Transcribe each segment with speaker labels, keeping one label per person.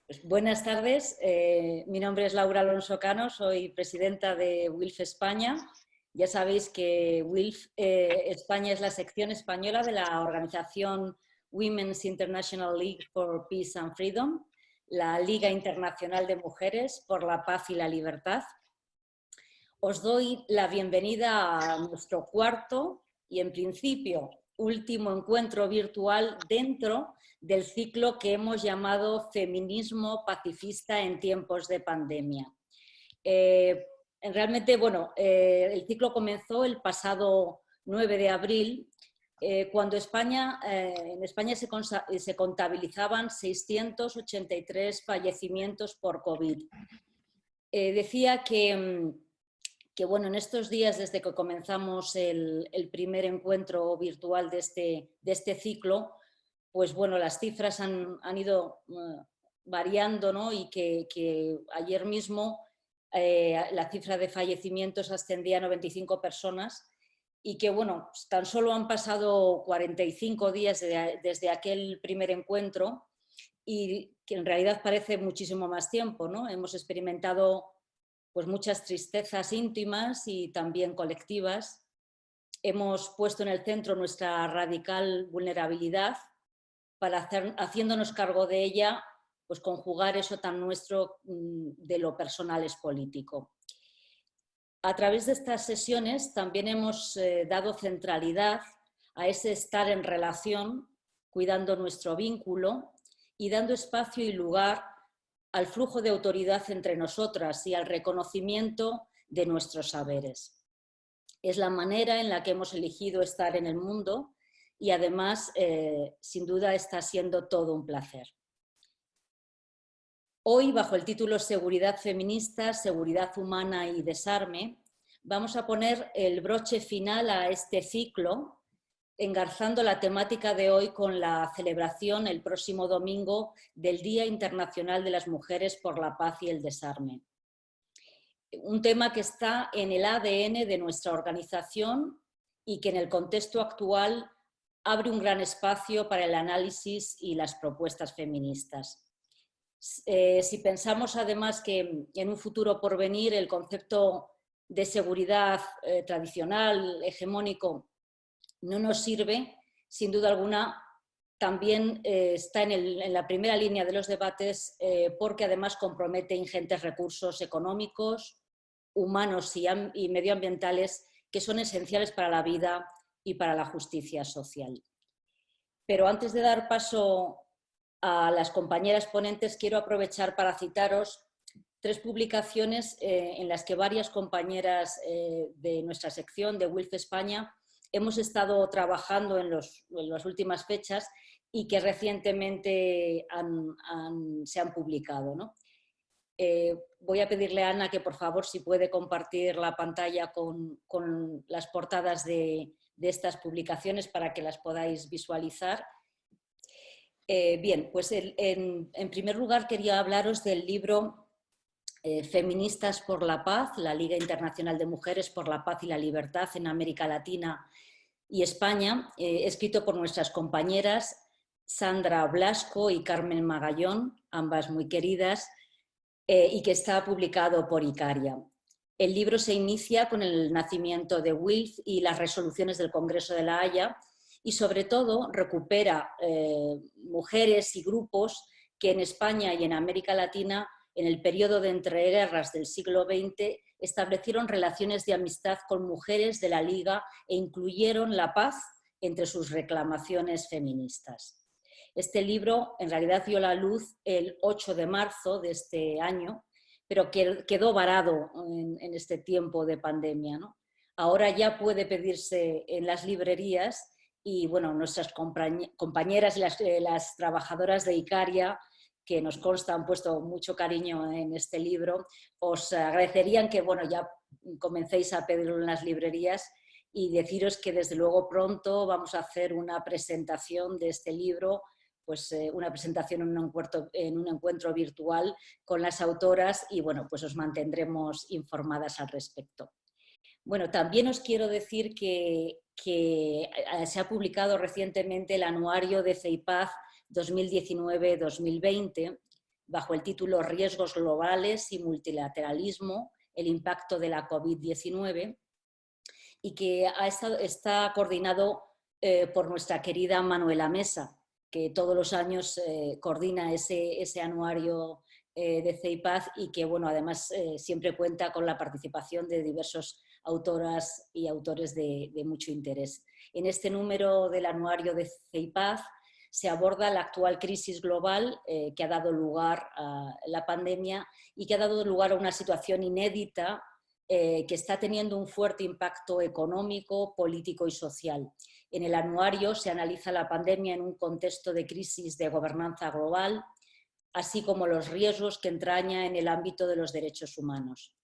Speaker 1: Pues buenas tardes, mi nombre es Laura Alonso Cano, soy presidenta de WILF España. Ya sabéis que WILF España es la sección española de la organización Women's International League for Peace and Freedom, la Liga Internacional de Mujeres por la Paz y la Libertad. Os doy la bienvenida a nuestro cuarto y, en principio, último encuentro virtual dentro del ciclo que hemos llamado Feminismo Pacifista en tiempos de pandemia. Realmente, el ciclo comenzó el pasado 9 de abril, cuando en España se contabilizaban 683 fallecimientos por COVID. Decía que en estos días, desde que comenzamos el primer encuentro virtual de este ciclo, pues bueno, las cifras han ido variando, ¿no? Y que ayer mismo la cifra de fallecimientos ascendía a 95 personas y que, bueno, tan solo han pasado 45 días desde aquel primer encuentro y que en realidad parece muchísimo más tiempo, ¿no? Hemos experimentado pues muchas tristezas íntimas y también colectivas. Hemos puesto en el centro nuestra radical vulnerabilidad para haciéndonos cargo de ella, pues conjugar eso tan nuestro de lo personal es político. A través de estas sesiones también hemos dado centralidad a ese estar en relación, cuidando nuestro vínculo y dando espacio y lugar al flujo de autoridad entre nosotras y al reconocimiento de nuestros saberes. Es la manera en la que hemos elegido estar en el mundo y además, sin duda, está siendo todo un placer. Hoy, bajo el título Seguridad feminista, seguridad humana y desarme, vamos a poner el broche final a este ciclo, engarzando la temática de hoy con la celebración el próximo domingo del Día Internacional de las Mujeres por la Paz y el Desarme. Un tema que está en el ADN de nuestra organización y que en el contexto actual abre un gran espacio para el análisis y las propuestas feministas. Si pensamos además que en un futuro por venir el concepto de seguridad tradicional, hegemónico, no nos sirve, sin duda alguna, también está en la primera línea de los debates porque además compromete ingentes recursos económicos, humanos y medioambientales que son esenciales para la vida y para la justicia social. Pero antes de dar paso a las compañeras ponentes, quiero aprovechar para citaros 3 publicaciones en las que varias compañeras de nuestra sección de WILF España hemos estado trabajando en las últimas fechas y que recientemente se han publicado, ¿no? Voy a pedirle a Ana que por favor si puede compartir la pantalla con las portadas de estas publicaciones para que las podáis visualizar. Bien, pues en primer lugar quería hablaros del libro Feministas por la Paz, la Liga Internacional de Mujeres por la Paz y la Libertad en América Latina y España, escrito por nuestras compañeras Sandra Blasco y Carmen Magallón, ambas muy queridas, y que está publicado por Icaria. El libro se inicia con el nacimiento de WILF y las resoluciones del Congreso de La Haya y sobre todo recupera mujeres y grupos que en España y en América Latina en el periodo de entreguerras del siglo XX establecieron relaciones de amistad con mujeres de la Liga e incluyeron la paz entre sus reclamaciones feministas. Este libro en realidad vio la luz el 8 de marzo de este año, pero quedó varado en este tiempo de pandemia, ¿no? Ahora ya puede pedirse en las librerías y bueno, nuestras compañeras y las trabajadoras de Icaria, que nos consta han puesto mucho cariño en este libro, os agradecerían que bueno, ya comencéis a pedirlo en las librerías y deciros que desde luego pronto vamos a hacer una presentación de este libro, pues una presentación en un encuentro virtual con las autoras y bueno, pues os mantendremos informadas al respecto. Bueno, también os quiero decir que se ha publicado recientemente el anuario de CEIPAZ 2019-2020, bajo el título Riesgos globales y multilateralismo, el impacto de la COVID-19, y que está coordinado por nuestra querida Manuela Mesa, que todos los años coordina ese anuario de CEIPAZ y que, bueno, además siempre cuenta con la participación de diversos autoras y autores de mucho interés. En este número del anuario de CEIPAZ se aborda la actual crisis global que ha dado lugar a la pandemia y que ha dado lugar a una situación inédita que está teniendo un fuerte impacto económico, político y social. En el anuario se analiza la pandemia en un contexto de crisis de gobernanza global, así como los riesgos que entraña en el ámbito de los derechos humanos.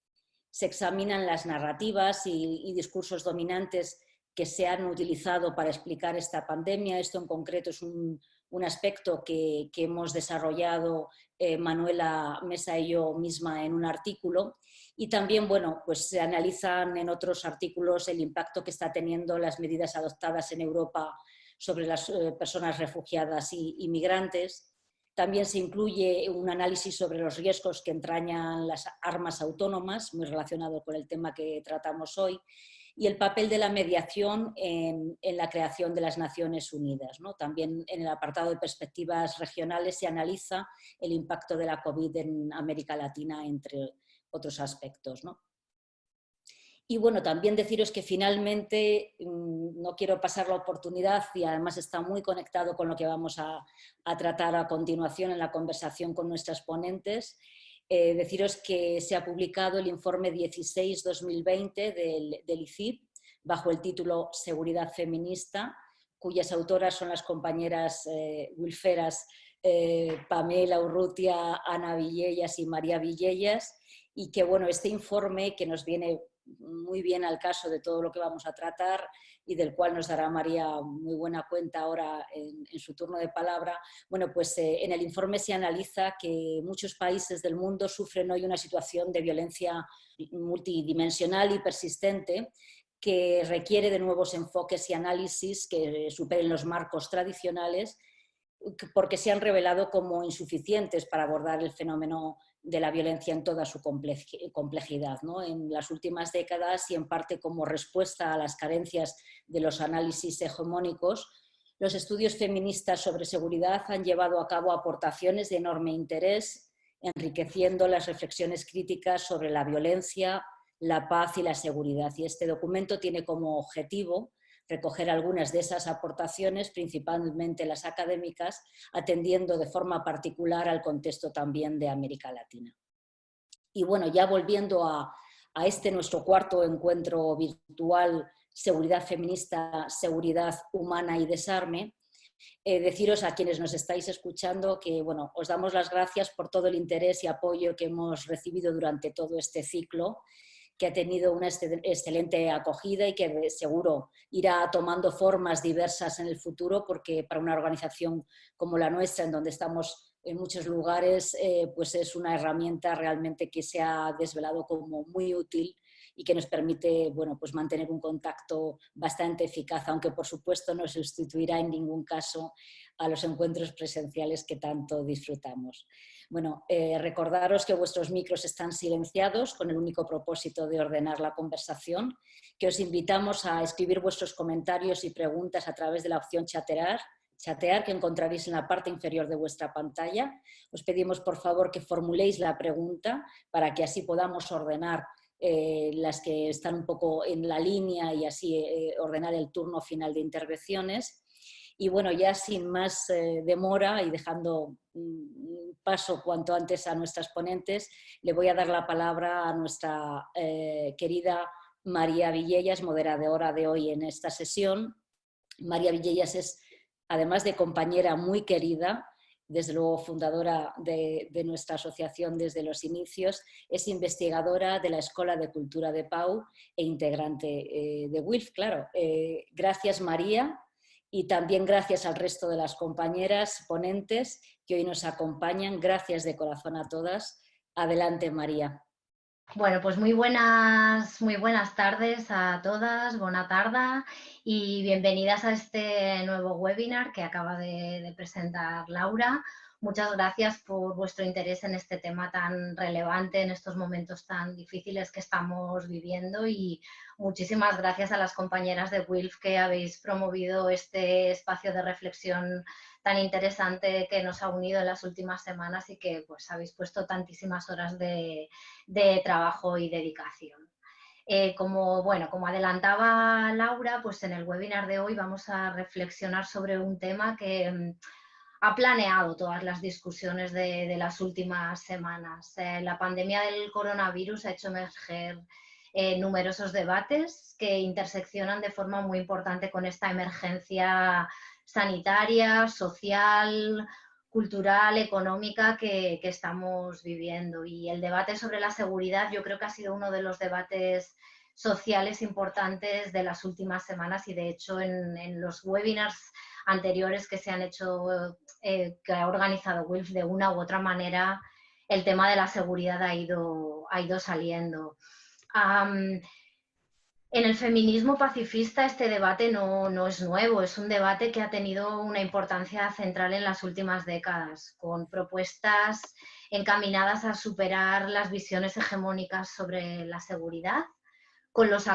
Speaker 1: Se examinan las narrativas y discursos dominantes que se han utilizado para explicar esta pandemia. Esto en concreto es un aspecto que hemos desarrollado Manuela Mesa y yo misma en un artículo. Y también, bueno, pues se analizan en otros artículos el impacto que está teniendo las medidas adoptadas en Europa sobre las personas refugiadas y migrantes. También se incluye un análisis sobre los riesgos que entrañan las armas autónomas, muy relacionado con el tema que tratamos hoy, y el papel de la mediación en la creación de las Naciones Unidas, ¿no? También en el apartado de perspectivas regionales se analiza el impacto de la COVID en América Latina, entre otros aspectos, ¿no? Y bueno, también deciros que finalmente no quiero pasar la oportunidad, y además está muy conectado con lo que vamos a tratar a continuación en la conversación con nuestras ponentes, deciros que se ha publicado el informe 16-2020 del ICIP bajo el título Seguridad feminista, cuyas autoras son las compañeras wilferas Pamela Urrutia, Ana Villellas y María Villellas, y que bueno, este informe que nos viene muy bien al caso de todo lo que vamos a tratar y del cual nos dará María muy buena cuenta ahora en su turno de palabra. Bueno, pues en el informe se analiza que muchos países del mundo sufren hoy una situación de violencia multidimensional y persistente que requiere de nuevos enfoques y análisis que superen los marcos tradicionales, porque se han revelado como insuficientes para abordar el fenómeno de la violencia en toda su complejidad, ¿no? En las últimas décadas y en parte como respuesta a las carencias de los análisis hegemónicos, los estudios feministas sobre seguridad han llevado a cabo aportaciones de enorme interés, enriqueciendo las reflexiones críticas sobre la violencia, la paz y la seguridad. Y este documento tiene como objetivo recoger algunas de esas aportaciones, principalmente las académicas, atendiendo de forma particular al contexto también de América Latina. Y bueno, ya volviendo a este nuestro cuarto encuentro virtual, Seguridad feminista, seguridad humana y desarme, deciros a quienes nos estáis escuchando que bueno, os damos las gracias por todo el interés y apoyo que hemos recibido durante todo este ciclo, que ha tenido una excelente acogida y que seguro irá tomando formas diversas en el futuro, porque para una organización como la nuestra, en donde estamos en muchos lugares, pues es una herramienta realmente que se ha desvelado como muy útil y que nos permite, bueno, pues mantener un contacto bastante eficaz, aunque por supuesto no sustituirá en ningún caso a los encuentros presenciales que tanto disfrutamos. Bueno, recordaros que vuestros micros están silenciados con el único propósito de ordenar la conversación, que os invitamos a escribir vuestros comentarios y preguntas a través de la opción chatear que encontraréis en la parte inferior de vuestra pantalla. Os pedimos por favor que formuléis la pregunta para que así podamos ordenar las que están un poco en la línea y así ordenar el turno final de intervenciones. Y bueno, ya sin más demora y dejando paso cuanto antes a nuestras ponentes, le voy a dar la palabra a nuestra querida María Villellas, moderadora de hoy en esta sesión. María Villellas es, además de compañera muy querida, desde luego fundadora de nuestra asociación desde los inicios, es investigadora de la Escuela de Cultura de Pau e integrante de WILF, claro. Gracias, María. Y también gracias al resto de las compañeras ponentes que hoy nos acompañan. Gracias de corazón a todas. Adelante, María.
Speaker 2: Bueno, pues muy buenas tardes a todas, buena tarde y bienvenidas a este nuevo webinar que acaba de presentar Laura. Muchas gracias por vuestro interés en este tema tan relevante, en estos momentos tan difíciles que estamos viviendo, y muchísimas gracias a las compañeras de WILF que habéis promovido este espacio de reflexión tan interesante que nos ha unido en las últimas semanas y que pues habéis puesto tantísimas horas de trabajo y dedicación. Como adelantaba Laura, pues en el webinar de hoy vamos a reflexionar sobre un tema que ha planeado todas las discusiones de las últimas semanas. La pandemia del coronavirus ha hecho emerger numerosos debates que interseccionan de forma muy importante con esta emergencia sanitaria, social, cultural, económica que estamos viviendo. Y el debate sobre la seguridad yo creo que ha sido uno de los debates sociales importantes de las últimas semanas, y de hecho en los webinars anteriores que se han hecho, que ha organizado WILF, de una u otra manera el tema de la seguridad ha ido saliendo. En el feminismo pacifista este debate no es nuevo, es un debate que ha tenido una importancia central en las últimas décadas, con propuestas encaminadas a superar las visiones hegemónicas sobre la seguridad, con los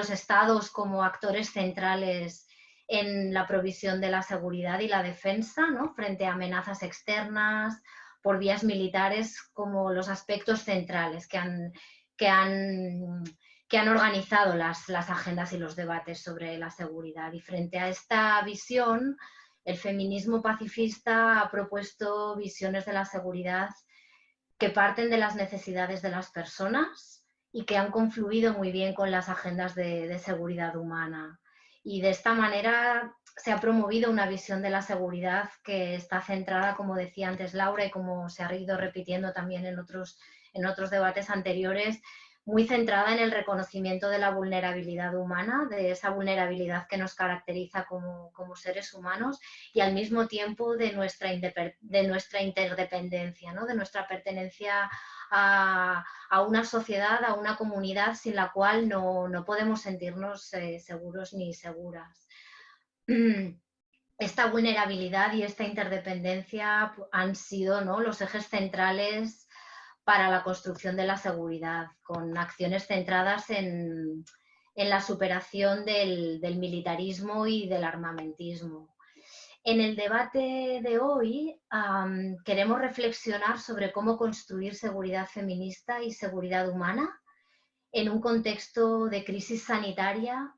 Speaker 2: estados como actores centrales en la provisión de la seguridad y la defensa, ¿no?, frente a amenazas externas, por vías militares, como los aspectos centrales que han organizado las agendas y los debates sobre la seguridad. Y frente a esta visión, el feminismo pacifista ha propuesto visiones de la seguridad que parten de las necesidades de las personas y que han confluido muy bien con las agendas de seguridad humana. Y de esta manera se ha promovido una visión de la seguridad que está centrada, como decía antes Laura, y como se ha ido repitiendo también en otros debates anteriores, muy centrada en el reconocimiento de la vulnerabilidad humana, de esa vulnerabilidad que nos caracteriza como seres humanos, y al mismo tiempo de nuestra interdependencia, ¿no?, de nuestra pertenencia a una sociedad, a una comunidad sin la cual no podemos sentirnos seguros ni seguras. Esta vulnerabilidad y esta interdependencia han sido, ¿no?, los ejes centrales para la construcción de la seguridad, con acciones centradas en la superación del militarismo y del armamentismo. En el debate de hoy queremos reflexionar sobre cómo construir seguridad feminista y seguridad humana en un contexto de crisis sanitaria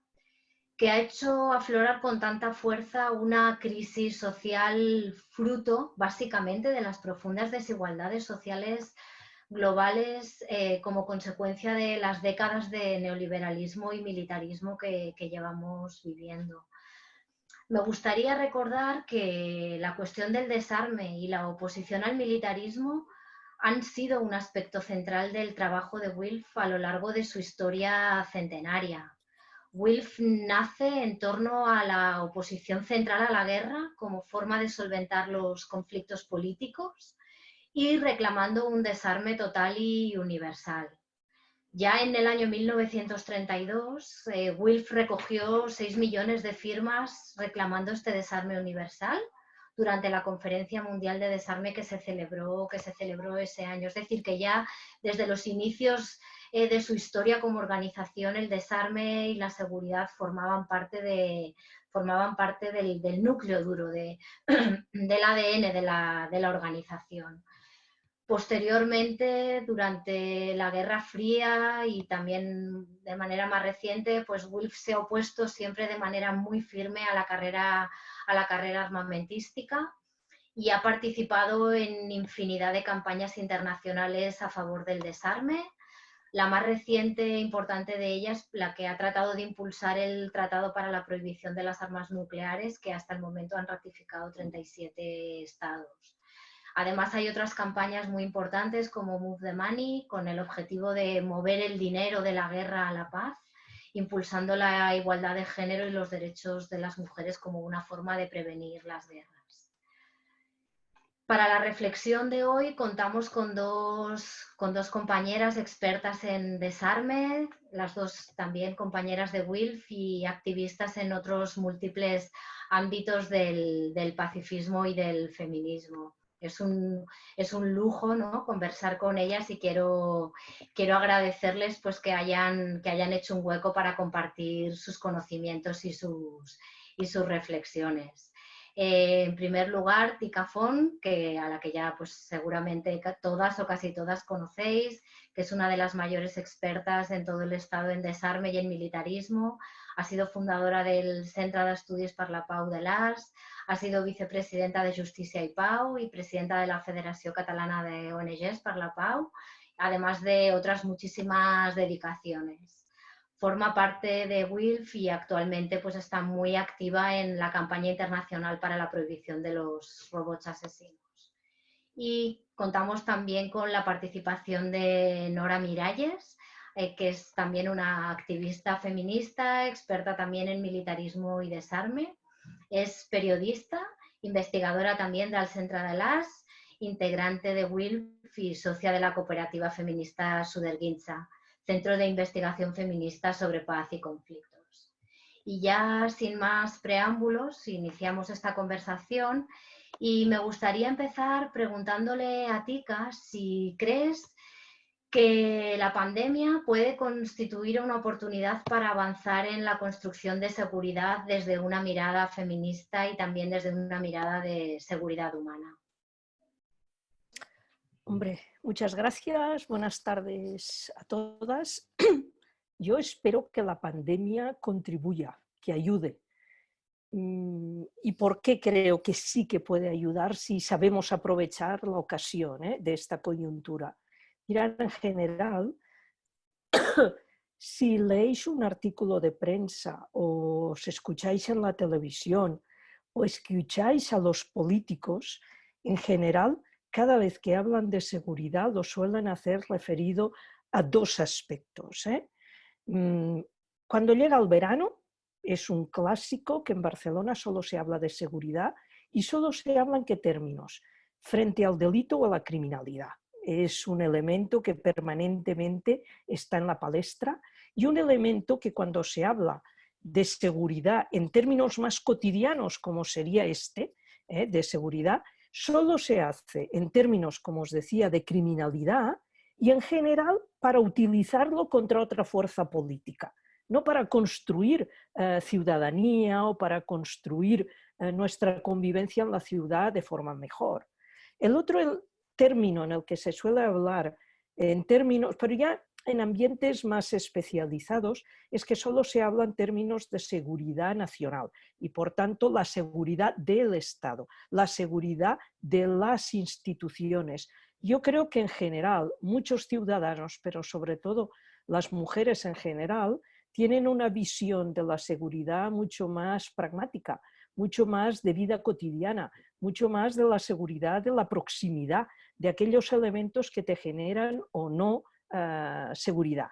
Speaker 2: que ha hecho aflorar con tanta fuerza una crisis social fruto, básicamente, de las profundas desigualdades sociales globales como consecuencia de las décadas de neoliberalismo y militarismo que llevamos viviendo. Me gustaría recordar que la cuestión del desarme y la oposición al militarismo han sido un aspecto central del trabajo de WILF a lo largo de su historia centenaria. WILF nace en torno a la oposición central a la guerra como forma de solventar los conflictos políticos y reclamando un desarme total y universal. Ya en el año 1932, WILF recogió 6 millones de firmas reclamando este desarme universal durante la Conferencia Mundial de Desarme que se celebró ese año. Es decir, que ya desde los inicios de su historia como organización, el desarme y la seguridad formaban parte del núcleo duro del ADN de la organización. Posteriormente, durante la Guerra Fría y también de manera más reciente, pues WILF se ha opuesto siempre de manera muy firme a la carrera armamentística y ha participado en infinidad de campañas internacionales a favor del desarme. La más reciente e importante de ellas, la que ha tratado de impulsar el Tratado para la Prohibición de las Armas Nucleares, que hasta el momento han ratificado 37 estados. Además, hay otras campañas muy importantes como Move the Money, con el objetivo de mover el dinero de la guerra a la paz, impulsando la igualdad de género y los derechos de las mujeres como una forma de prevenir las guerras. Para la reflexión de hoy contamos con dos compañeras expertas en desarme, las dos también compañeras de WILF y activistas en otros múltiples ámbitos del pacifismo y del feminismo. Es un lujo, ¿no?, conversar con ellas, y quiero agradecerles pues que hayan hecho un hueco para compartir sus conocimientos y sus reflexiones. En primer lugar, Tika Font, a la que ya pues, seguramente todas o casi todas conocéis, que es una de las mayores expertas en todo el Estado en desarme y en militarismo. Ha sido fundadora del Centre d'Estudis per la Pau de l'Arts, ha sido vicepresidenta de Justícia i Pau y presidenta de la Federación Catalana de ONGs per la Pau, además de otras muchísimas dedicaciones. Forma parte de WILF y actualmente pues, está muy activa en la campaña internacional para la prohibición de los robots asesinos. Y contamos también con la participación de Nora Miralles, que es también una activista feminista, experta también en militarismo y desarme. Es periodista, investigadora también del Centre de l'Arts, integrante de WILF y socia de la cooperativa feminista Sudergintza, Centro de Investigación Feminista sobre Paz y Conflictos. Y ya sin más preámbulos, iniciamos esta conversación y me gustaría empezar preguntándole a Tika si crees que la pandemia puede constituir una oportunidad para avanzar en la construcción de seguridad desde una mirada feminista y también desde una mirada de seguridad humana.
Speaker 3: Hombre, muchas gracias. Buenas tardes a todas. Yo espero que la pandemia contribuya, que ayude. ¿Y por qué creo que sí que puede ayudar si sabemos aprovechar la ocasión de esta coyuntura? Mirad, en general, si leéis un artículo de prensa o os escucháis en la televisión o escucháis a los políticos, en general, cada vez que hablan de seguridad lo suelen hacer referido a dos aspectos. Cuando llega el verano, es un clásico que en Barcelona solo se habla de seguridad y solo se habla en qué términos, frente al delito o a la criminalidad. Es un elemento que permanentemente está en la palestra y un elemento que cuando se habla de seguridad en términos más cotidianos, como sería de seguridad, solo se hace en términos, como os decía, de criminalidad y en general para utilizarlo contra otra fuerza política, no para construir ciudadanía o para construir nuestra convivencia en la ciudad de forma mejor. El otro término en el que se suele hablar en términos, pero ya en ambientes más especializados, es que solo se habla en términos de seguridad nacional y por tanto la seguridad del Estado, la seguridad de las instituciones. Yo creo que en general muchos ciudadanos, pero sobre todo las mujeres en general, tienen una visión de la seguridad mucho más pragmática, mucho más de vida cotidiana, mucho más de la seguridad de la proximidad, de aquellos elementos que te generan o no seguridad.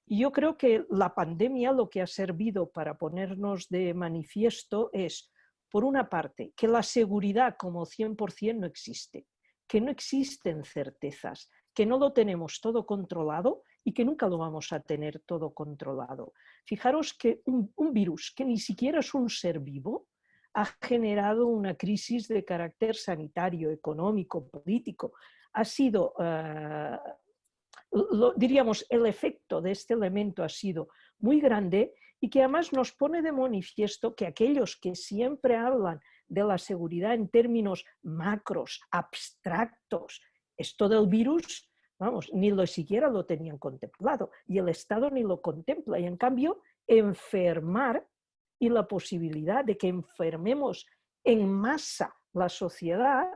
Speaker 3: Y yo creo que la pandemia lo que ha servido para ponernos de manifiesto es, por una parte, que la seguridad como 100% no existe, que no existen certezas, que no lo tenemos todo controlado y que nunca lo vamos a tener todo controlado. Fijaros que un virus que ni siquiera es un ser vivo ha generado una crisis de carácter sanitario, económico, político. Ha sido, diríamos, el efecto de este elemento ha sido muy grande y que además nos pone de manifiesto que aquellos que siempre hablan de la seguridad en términos macros, abstractos, esto del virus, vamos, ni lo siquiera lo tenían contemplado y el Estado ni lo contempla. Y en cambio, enfermar y la posibilidad de que enfermemos en masa la sociedad,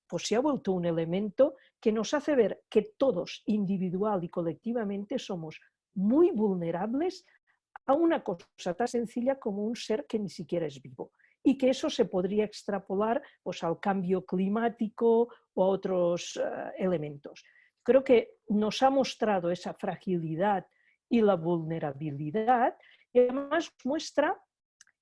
Speaker 3: pues se ha vuelto un elemento que nos hace ver que todos, individual y colectivamente, somos muy vulnerables a una cosa tan sencilla como un ser que ni siquiera es vivo. Y que eso se podría extrapolar pues, al cambio climático o a otros elementos. Creo que nos ha mostrado esa fragilidad y la vulnerabilidad y además muestra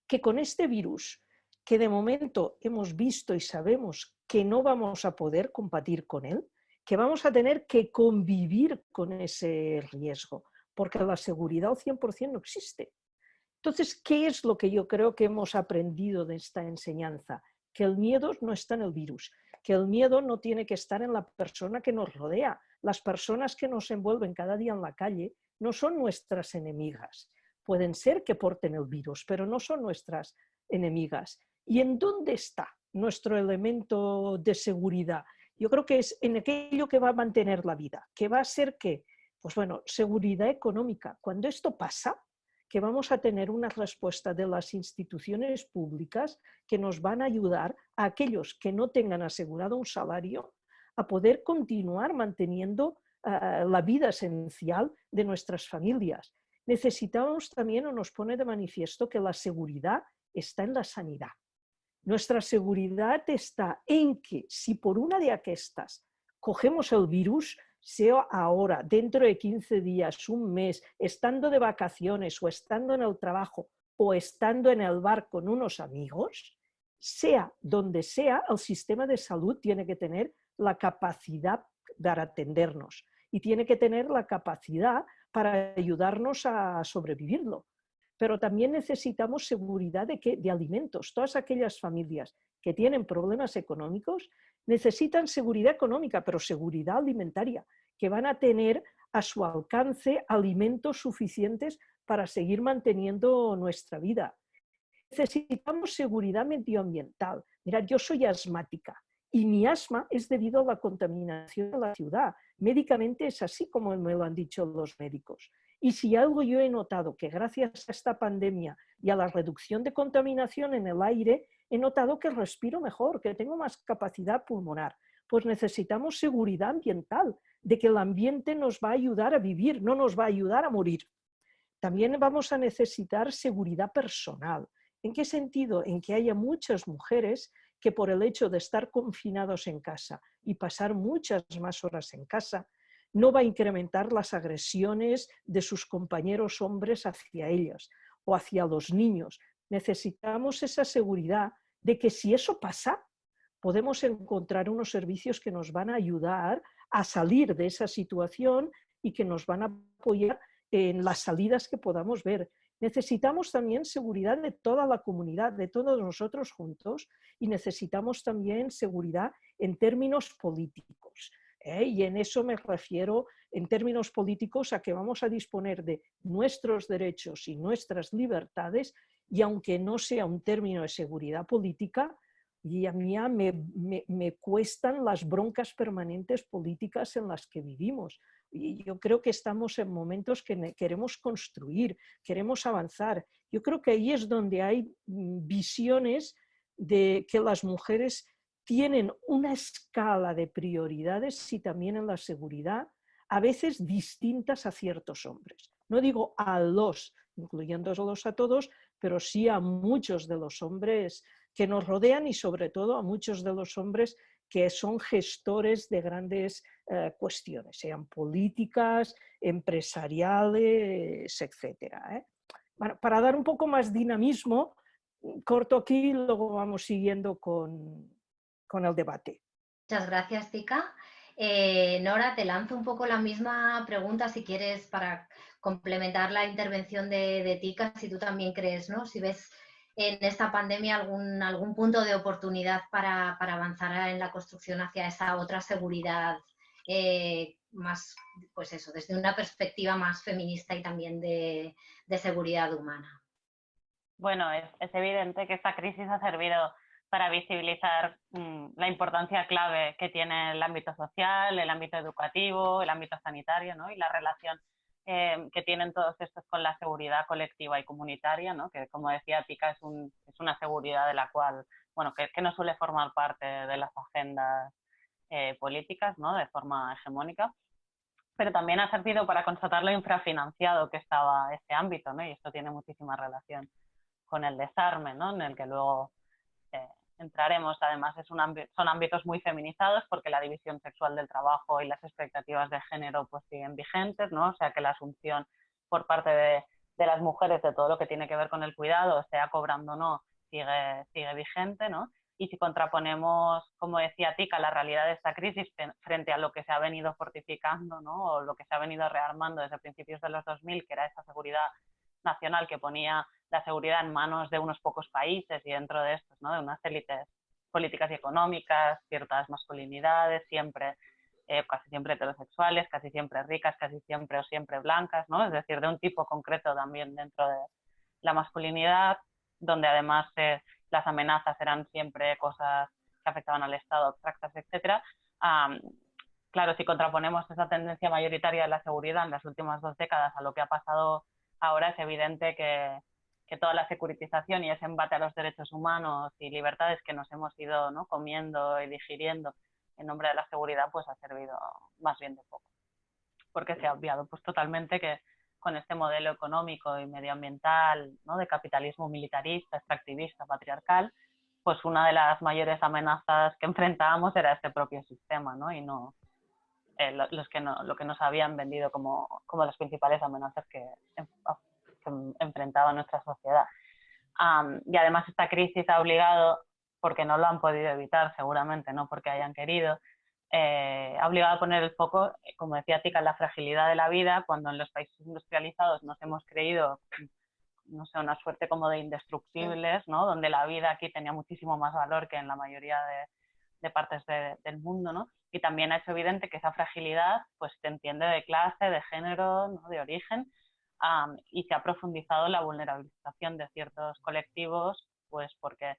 Speaker 3: que con este virus que de momento hemos visto y sabemos que no vamos a poder combatir con él, que vamos a tener que convivir con ese riesgo, porque la seguridad al 100% no existe. Entonces, ¿qué es lo que yo creo que hemos aprendido de esta enseñanza? Que el miedo no está en el virus, que el miedo no tiene que estar en la persona que nos rodea. Las personas que nos envuelven cada día en la calle no son nuestras enemigas. Pueden ser que porten el virus, pero no son nuestras enemigas. ¿Y en dónde está nuestro elemento de seguridad? Yo creo que es en aquello que va a mantener la vida, que va a ser que, pues bueno, seguridad económica. Cuando esto pasa, que vamos a tener una respuesta de las instituciones públicas que nos van a ayudar a aquellos que no tengan asegurado un salario a poder continuar manteniendo la vida esencial de nuestras familias. Necesitamos también, o nos pone de manifiesto, que la seguridad está en la sanidad. Nuestra seguridad está en que si por una de aquestas cogemos el virus, sea ahora, dentro de 15 días, un mes, estando de vacaciones o estando en el trabajo o estando en el bar con unos amigos, sea donde sea, el sistema de salud tiene que tener la capacidad para atendernos y tiene que tener la capacidad para ayudarnos a sobrevivirlo. Pero también necesitamos seguridad de alimentos. Todas aquellas familias que tienen problemas económicos necesitan seguridad económica, pero seguridad alimentaria, que van a tener a su alcance alimentos suficientes para seguir manteniendo nuestra vida. Necesitamos seguridad medioambiental. Mirad, yo soy asmática y mi asma es debido a la contaminación de la ciudad. Médicamente es así como me lo han dicho los médicos. Y si algo yo he notado que gracias a esta pandemia y a la reducción de contaminación en el aire, he notado que respiro mejor, que tengo más capacidad pulmonar. Pues necesitamos seguridad ambiental, de que el ambiente nos va a ayudar a vivir, no nos va a ayudar a morir. También vamos a necesitar seguridad personal. ¿En qué sentido? En que haya muchas mujeres que por el hecho de estar confinados en casa y pasar muchas más horas en casa, no va a incrementar las agresiones de sus compañeros hombres hacia ellas o hacia los niños. Necesitamos esa seguridad de que si eso pasa, podemos encontrar unos servicios que nos van a ayudar a salir de esa situación y que nos van a apoyar en las salidas que podamos ver. Necesitamos también seguridad de toda la comunidad, de todos nosotros juntos, y necesitamos también seguridad en términos políticos. Y en eso me refiero en términos políticos a que vamos a disponer de nuestros derechos y nuestras libertades, y aunque no sea un término de seguridad política, y a mí me cuestan las broncas permanentes políticas en las que vivimos. Y yo creo que estamos en momentos que queremos construir, queremos avanzar. Yo creo que ahí es donde hay visiones de que las mujeres tienen una escala de prioridades y también en la seguridad, a veces distintas a ciertos hombres. No digo a los, incluyéndolos a todos, pero sí a muchos de los hombres que nos rodean y sobre todo a muchos de los hombres que son gestores de grandes cuestiones, sean políticas, empresariales, etc. Bueno, para dar un poco más dinamismo, corto aquí y luego vamos siguiendo con el debate.
Speaker 2: Muchas gracias, Tika. Nora, te lanzo un poco la misma pregunta, si quieres, para complementar la intervención de Tika, si tú también crees, ¿no? Si ves en esta pandemia algún punto de oportunidad para avanzar en la construcción hacia esa otra seguridad más, pues eso, desde una perspectiva más feminista y también de seguridad humana.
Speaker 4: Bueno, es evidente que esta crisis ha servido para visibilizar la importancia clave que tiene el ámbito social, el ámbito educativo, el ámbito sanitario, ¿no? Y la relación que tienen todos estos con la seguridad colectiva y comunitaria, ¿no? Que, como decía Tika, es una seguridad de la cual, bueno, que no suele formar parte de las agendas políticas, ¿no? De forma hegemónica, pero también ha servido para constatar lo infrafinanciado que estaba este ámbito, ¿no? Y esto tiene muchísima relación con el desarme, ¿no? En el que luego entraremos. Además, son ámbitos muy feminizados porque la división sexual del trabajo y las expectativas de género pues siguen vigentes, ¿no? O sea que la asunción por parte de las mujeres de todo lo que tiene que ver con el cuidado, sea cobrando o no, sigue vigente, ¿no? Y si contraponemos, como decía Tika, la realidad de esta crisis frente a lo que se ha venido fortificando, ¿no? O lo que se ha venido rearmando desde principios de los 2000, que era esa seguridad nacional que ponía la seguridad en manos de unos pocos países y dentro de estos, ¿no? De unas élites políticas y económicas, ciertas masculinidades, casi siempre heterosexuales, casi siempre ricas, casi siempre o siempre blancas, ¿no? Es decir, de un tipo concreto también dentro de la masculinidad, donde además las amenazas eran siempre cosas que afectaban al Estado, abstractas, etc. Claro, si contraponemos esa tendencia mayoritaria de la seguridad en las últimas 2 décadas a lo que ha pasado ahora, es evidente que toda la securitización y ese embate a los derechos humanos y libertades que nos hemos ido, ¿no? comiendo y digiriendo en nombre de la seguridad, pues ha servido más bien de poco. Porque se ha obviado pues totalmente que con este modelo económico y medioambiental, ¿no? de capitalismo militarista, extractivista, patriarcal, pues una de las mayores amenazas que enfrentábamos era este propio sistema, ¿no? Y no lo que nos habían vendido como las principales amenazas que enfrentaba nuestra sociedad. Y además esta crisis ha obligado, porque no lo han podido evitar seguramente, no porque hayan querido, ha obligado a poner el foco, como decía Tika, en la fragilidad de la vida, cuando en los países industrializados nos hemos creído, no sé, una suerte como de indestructibles, ¿no? Donde la vida aquí tenía muchísimo más valor que en la mayoría de partes del mundo, ¿no? Y también ha hecho evidente que esa fragilidad pues se entiende de clase, de género, ¿no? de origen, y se ha profundizado la vulnerabilización de ciertos colectivos, pues porque,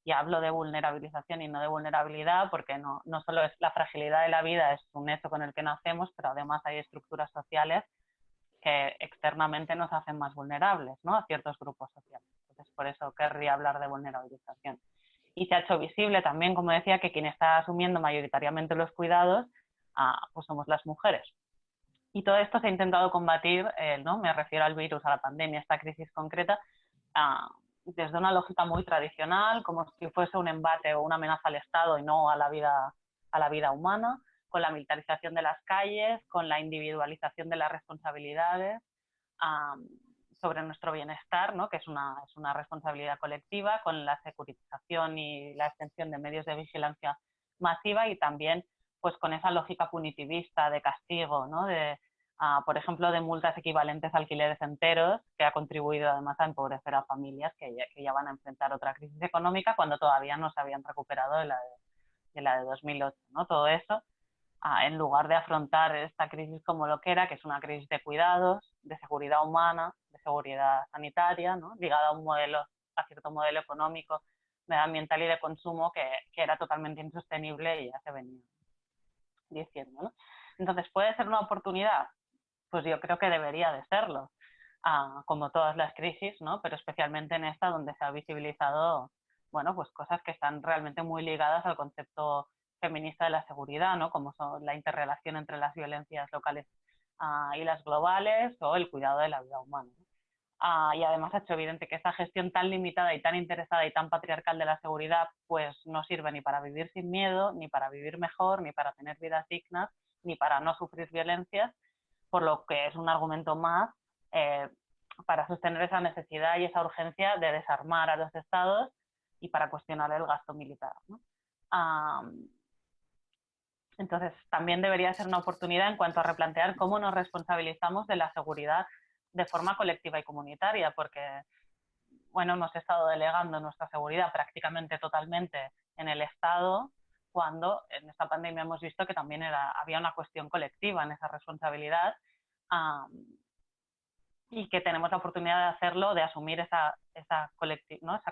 Speaker 4: y hablo de vulnerabilización y no de vulnerabilidad, porque no solo es la fragilidad de la vida, es un hecho con el que nacemos, pero además hay estructuras sociales que externamente nos hacen más vulnerables, ¿no? a ciertos grupos sociales. Entonces, por eso querría hablar de vulnerabilización. Y se ha hecho visible también, como decía, que quien está asumiendo mayoritariamente los cuidados, pues somos las mujeres. Y todo esto se ha intentado combatir, ¿no? me refiero al virus, a la pandemia, esta crisis concreta, desde una lógica muy tradicional, como si fuese un embate o una amenaza al Estado y no a la vida humana, con la militarización de las calles, con la individualización de las responsabilidades sobre nuestro bienestar, ¿no? que es una responsabilidad colectiva, con la securitización y la extensión de medios de vigilancia masiva y también pues con esa lógica punitivista de castigo, ¿no? Por ejemplo, de multas equivalentes a alquileres enteros, que ha contribuido además a empobrecer a familias que ya van a enfrentar otra crisis económica cuando todavía no se habían recuperado de la de 2008. ¿no? Todo eso, en lugar de afrontar esta crisis como lo que era, que es una crisis de cuidados, de seguridad humana, de seguridad sanitaria, ¿no? ligada a cierto modelo económico, medioambiental y de consumo que era totalmente insostenible y ya se venía diciendo. ¿no? Entonces, ¿puede ser una oportunidad? Pues yo creo que debería de serlo, como todas las crisis, ¿no? pero especialmente en esta donde se ha visibilizado bueno, pues cosas que están realmente muy ligadas al concepto feminista de la seguridad, ¿no? como son la interrelación entre las violencias locales y las globales o el cuidado de la vida humana. Y además ha hecho evidente que esta gestión tan limitada y tan interesada y tan patriarcal de la seguridad pues no sirve ni para vivir sin miedo, ni para vivir mejor, ni para tener vidas dignas, ni para no sufrir violencias, por lo que es un argumento más para sostener esa necesidad y esa urgencia de desarmar a los estados y para cuestionar el gasto militar. ¿no? Entonces, también debería ser una oportunidad en cuanto a replantear cómo nos responsabilizamos de la seguridad de forma colectiva y comunitaria, porque bueno, hemos estado delegando nuestra seguridad prácticamente totalmente en el Estado, cuando en esta pandemia hemos visto que también había una cuestión colectiva en esa responsabilidad y que tenemos la oportunidad de hacerlo, de asumir esa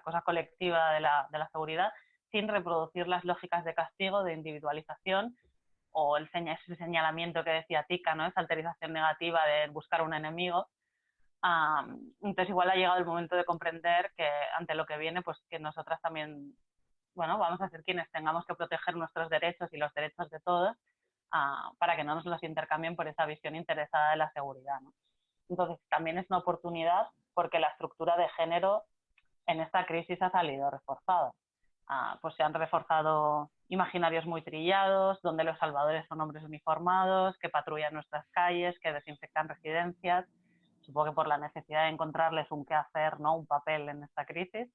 Speaker 4: cosa colectiva de la seguridad sin reproducir las lógicas de castigo, de individualización o ese señalamiento que decía Tika, ¿no? esa alterización negativa de buscar un enemigo. Entonces igual ha llegado el momento de comprender que ante lo que viene, pues que nosotras también, bueno, vamos a ser quienes tengamos que proteger nuestros derechos y los derechos de todos para que no nos los intercambien por esa visión interesada de la seguridad. ¿no? Entonces también es una oportunidad porque la estructura de género en esta crisis ha salido reforzada. Pues se han reforzado imaginarios muy trillados, donde los salvadores son hombres uniformados, que patrullan nuestras calles, que desinfectan residencias, supongo que por la necesidad de encontrarles un qué hacer, ¿no? un papel en esta crisis.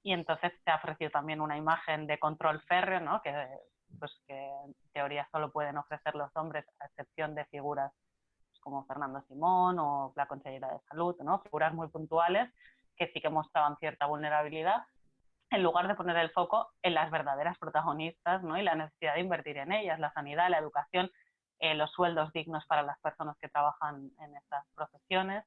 Speaker 4: y entonces se ha ofrecido también una imagen de control férreo, ¿no? que en teoría solo pueden ofrecer los hombres, a excepción de figuras como Fernando Simón o la consellera de Salud, ¿no? Figuras muy puntuales que sí que mostraban cierta vulnerabilidad, en lugar de poner el foco en las verdaderas protagonistas, ¿no? Y la necesidad de invertir en ellas, la sanidad, la educación, los sueldos dignos para las personas que trabajan en estas profesiones,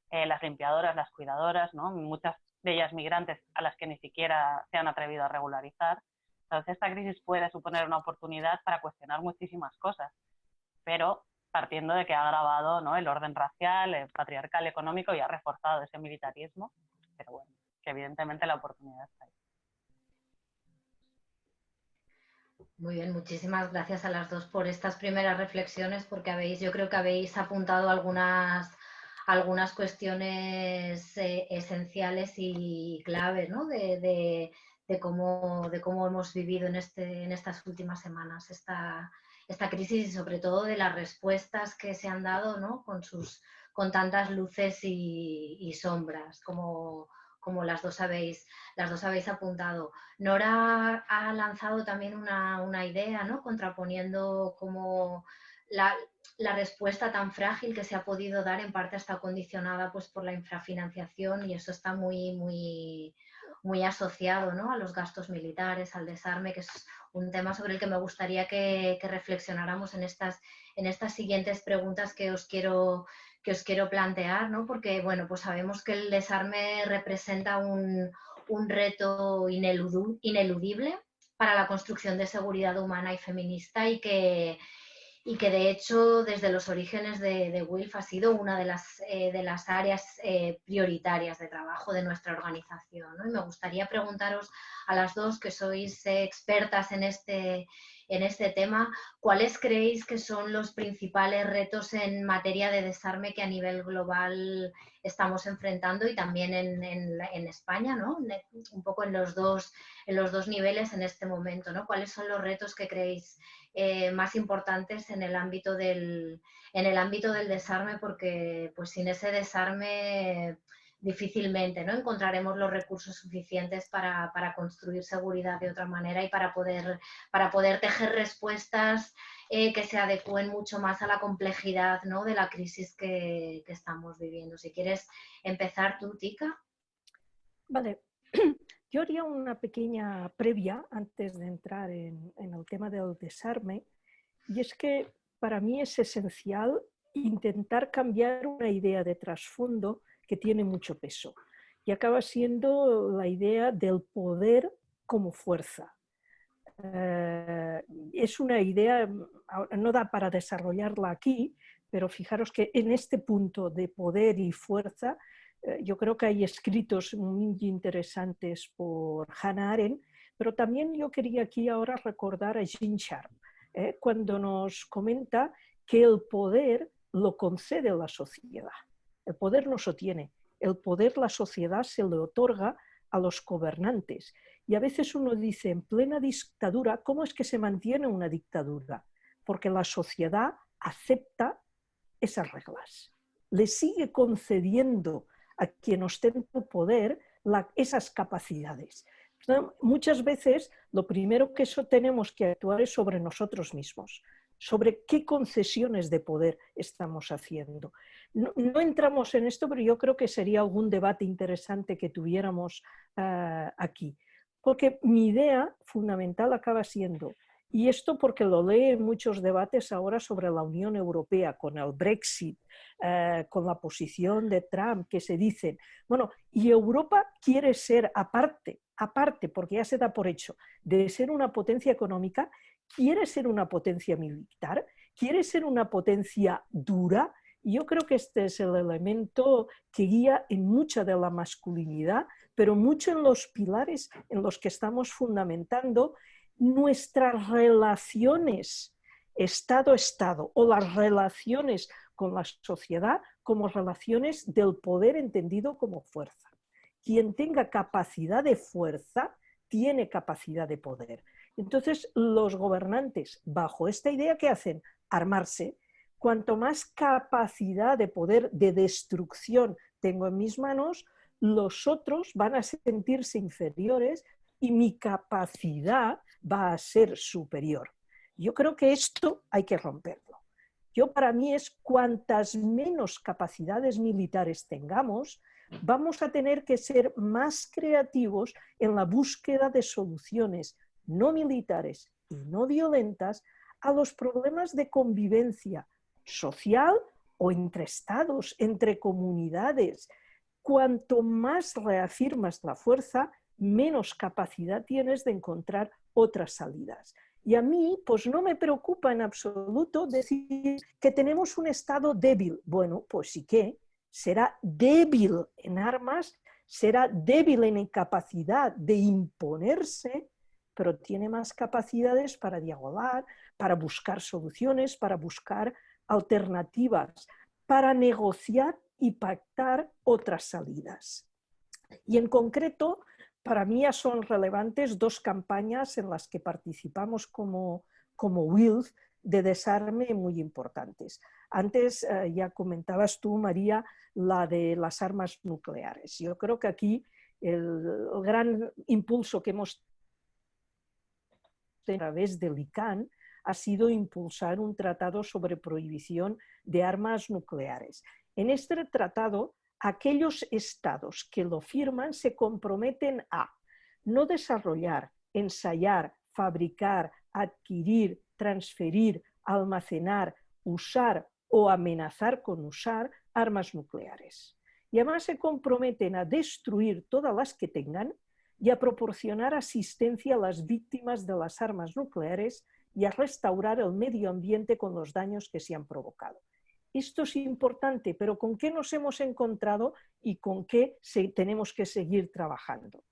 Speaker 4: las limpiadoras, las cuidadoras, ¿no? Muchas de ellas migrantes a las que ni siquiera se han atrevido a regularizar. Entonces esta crisis puede suponer una oportunidad para cuestionar muchísimas cosas, pero partiendo de que ha agravado, ¿no? El orden racial, el patriarcal, económico, y ha reforzado ese militarismo, pero bueno, que evidentemente la oportunidad está ahí.
Speaker 2: Muy bien, muchísimas gracias a las dos por estas primeras reflexiones, porque yo creo que habéis apuntado algunas cuestiones esenciales y claves, ¿no? de cómo hemos vivido en estas últimas semanas esta crisis, y sobre todo de las respuestas que se han dado, ¿no? con tantas luces y sombras, como las dos habéis apuntado. Nora ha lanzado también una idea, ¿no? Contraponiendo como la respuesta tan frágil que se ha podido dar, en parte está condicionada pues, por la infrafinanciación, y eso está muy asociado, ¿no? A los gastos militares, al desarme, que es un tema sobre el que me gustaría que reflexionáramos en estas siguientes preguntas que os quiero plantear, ¿no? Porque, bueno, pues sabemos que el desarme representa un reto ineludible para la construcción de seguridad humana y feminista, y que de hecho desde los orígenes de WILPF ha sido una de las áreas prioritarias de trabajo de nuestra organización, ¿no? Y me gustaría preguntaros a las dos, que sois expertas en este tema, ¿cuáles creéis que son los principales retos en materia de desarme que a nivel global estamos enfrentando, y también en España, ¿no? Un poco en los dos niveles en este momento, ¿no? ¿Cuáles son los retos que creéis más importantes en el ámbito del desarme? Porque pues sin ese desarme difícilmente, ¿no? encontraremos los recursos suficientes para construir seguridad de otra manera, y para poder tejer respuestas que se adecúen mucho más a la complejidad, ¿no? de la crisis que estamos viviendo. Si quieres empezar tú, Tika.
Speaker 3: Vale. Yo haría una pequeña previa antes de entrar en el tema del desarme, y es que para mí es esencial intentar cambiar una idea de trasfondo que tiene mucho peso, y acaba siendo la idea del poder como fuerza. Es una idea, no da para desarrollarla aquí, pero fijaros que en este punto de poder y fuerza, yo creo que hay escritos muy interesantes por Hannah Arendt, pero también yo quería aquí ahora recordar a Gene Sharp, cuando nos comenta que el poder lo concede la sociedad. El poder no se tiene, el poder la sociedad se le otorga a los gobernantes. Y a veces uno dice, en plena dictadura, ¿cómo es que se mantiene una dictadura? Porque la sociedad acepta esas reglas, le sigue concediendo a quien ostenta el poder esas capacidades. Muchas veces lo primero que tenemos que actuar es sobre nosotros mismos, sobre qué concesiones de poder estamos haciendo. No entramos en esto, pero yo creo que sería algún debate interesante que tuviéramos aquí. Porque mi idea fundamental acaba siendo, y esto porque lo leo en muchos debates ahora sobre la Unión Europea, con el Brexit, con la posición de Trump, que se dicen, bueno, y Europa quiere ser aparte, porque ya se da por hecho, de ser una potencia económica, quiere ser una potencia militar, quiere ser una potencia dura. Y yo creo que este es el elemento que guía en mucha de la masculinidad, pero mucho en los pilares en los que estamos fundamentando nuestras relaciones Estado-Estado, o las relaciones con la sociedad como relaciones del poder entendido como fuerza. Quien tenga capacidad de fuerza tiene capacidad de poder. Entonces, los gobernantes, bajo esta idea, ¿qué hacen? Armarse. Cuanto más capacidad de poder, de destrucción tengo en mis manos, los otros van a sentirse inferiores y mi capacidad va a ser superior. Yo creo que esto hay que romperlo. Para mí es cuantas menos capacidades militares tengamos, vamos a tener que ser más creativos en la búsqueda de soluciones no militares y no violentas a los problemas de convivencia social o entre estados, entre comunidades. Cuanto más reafirmas la fuerza, menos capacidad tienes de encontrar otras salidas. Y a mí, pues no me preocupa en absoluto decir que tenemos un Estado débil. Bueno, pues sí que será débil en armas, será débil en capacidad de imponerse, pero tiene más capacidades para dialogar, para buscar soluciones, para buscar alternativas, para negociar y pactar otras salidas. Y en concreto, para mí ya son relevantes dos campañas en las que participamos como WILF de desarme muy importantes. Antes ya comentabas tú, María, la de las armas nucleares. Yo creo que aquí el gran impulso que hemos tenido a través del ICANN ha sido impulsar un tratado sobre prohibición de armas nucleares. En este tratado, aquellos estados que lo firman se comprometen a no desarrollar, ensayar, fabricar, adquirir, transferir, almacenar, usar o amenazar con usar armas nucleares. Y además se comprometen a destruir todas las que tengan y a proporcionar asistencia a las víctimas de las armas nucleares y a restaurar el medio ambiente con los daños que se han provocado. Esto es importante, pero ¿con qué nos hemos encontrado y con qué tenemos que seguir trabajando?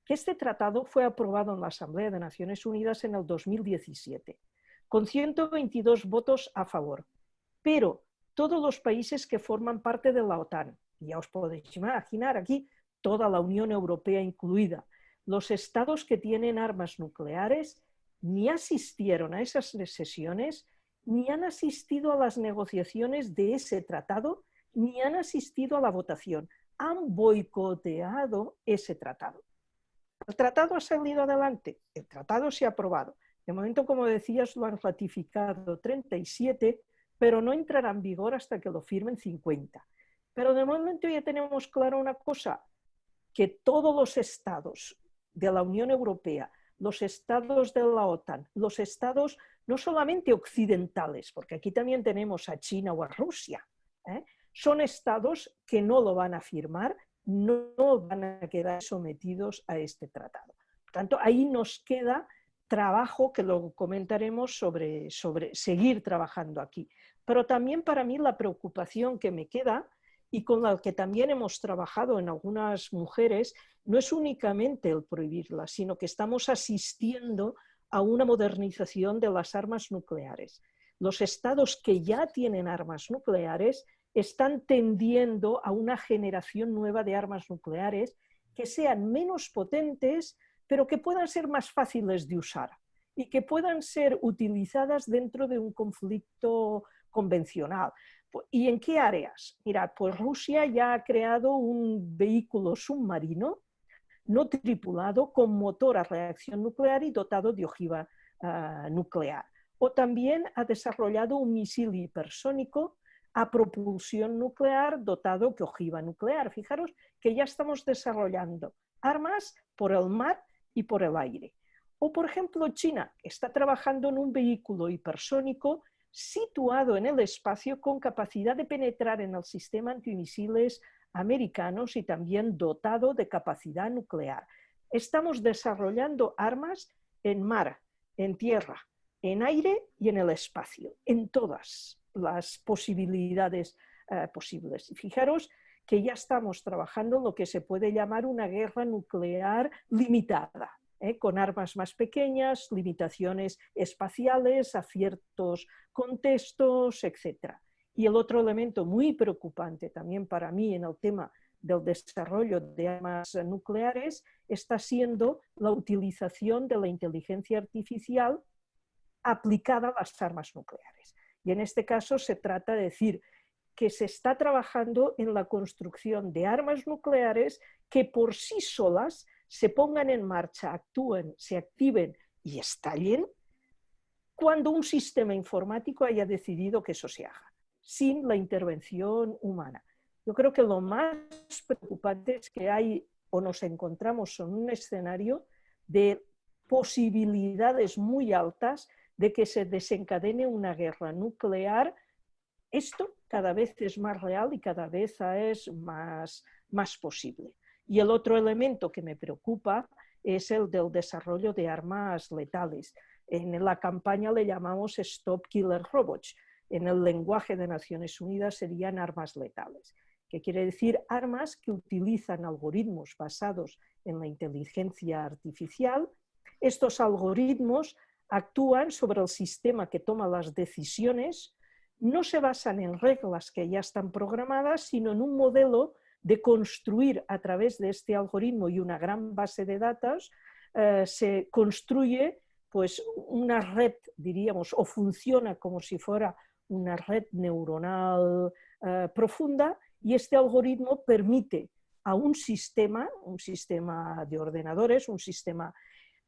Speaker 3: Que este tratado fue aprobado en la Asamblea de Naciones Unidas en el 2017, con 122 votos a favor, pero todos los países que forman parte de la OTAN, ya os podéis imaginar aquí, toda la Unión Europea incluida, los estados que tienen armas nucleares, ni asistieron a esas sesiones, ni han asistido a las negociaciones de ese tratado, ni han asistido a la votación. Han boicoteado ese tratado. El tratado ha salido adelante, el tratado se ha aprobado. De momento, como decías, lo han ratificado 37, pero no entrará en vigor hasta que lo firmen 50. Pero de momento ya tenemos claro una cosa, que todos los estados de la Unión Europea, los estados de la OTAN, los estados no solamente occidentales, porque aquí también tenemos a China o a Rusia, son estados que no lo van a firmar, no van a quedar sometidos a este tratado. Por tanto, ahí nos queda trabajo que lo comentaremos sobre seguir trabajando aquí. Pero también para mí la preocupación que me queda y con la que también hemos trabajado en algunas mujeres, no es únicamente el prohibirlas, sino que estamos asistiendo a una modernización de las armas nucleares. Los estados que ya tienen armas nucleares están tendiendo a una generación nueva de armas nucleares que sean menos potentes, pero que puedan ser más fáciles de usar y que puedan ser utilizadas dentro de un conflicto convencional. ¿Y en qué áreas? Mirad, pues Rusia ya ha creado un vehículo submarino no tripulado con motor a reacción nuclear y dotado de ojiva nuclear. O también ha desarrollado un misil hipersónico a propulsión nuclear dotado de ojiva nuclear. Fijaros que ya estamos desarrollando armas por el mar y por el aire. O, por ejemplo, China está trabajando en un vehículo hipersónico situado en el espacio con capacidad de penetrar en el sistema antimisiles americanos y también dotado de capacidad nuclear. Estamos desarrollando armas en mar, en tierra, en aire y en el espacio, en todas las posibilidades posibles. Y fijaros que ya estamos trabajando en lo que se puede llamar una guerra nuclear limitada, con armas más pequeñas, limitaciones espaciales a ciertos contextos, etc. Y el otro elemento muy preocupante también para mí en el tema del desarrollo de armas nucleares está siendo la utilización de la inteligencia artificial aplicada a las armas nucleares. Y en este caso se trata de decir que se está trabajando en la construcción de armas nucleares que por sí solas se pongan en marcha, actúen, se activen y estallen cuando un sistema informático haya decidido que eso se haga, sin la intervención humana. Yo creo que lo más preocupante es que hay o nos encontramos en un escenario de posibilidades muy altas de que se desencadene una guerra nuclear. Esto cada vez es más real y cada vez es más posible. Y el otro elemento que me preocupa es el del desarrollo de armas letales. En la campaña le llamamos Stop Killer Robots. En el lenguaje de Naciones Unidas serían armas letales, que quiere decir armas que utilizan algoritmos basados en la inteligencia artificial. Estos algoritmos actúan sobre el sistema que toma las decisiones, no se basan en reglas que ya están programadas, sino en un modelo de construir a través de este algoritmo y una gran base de datos, se construye pues, una red, diríamos, o funciona como si fuera una red neuronal profunda, y este algoritmo permite a un sistema de ordenadores, un sistema,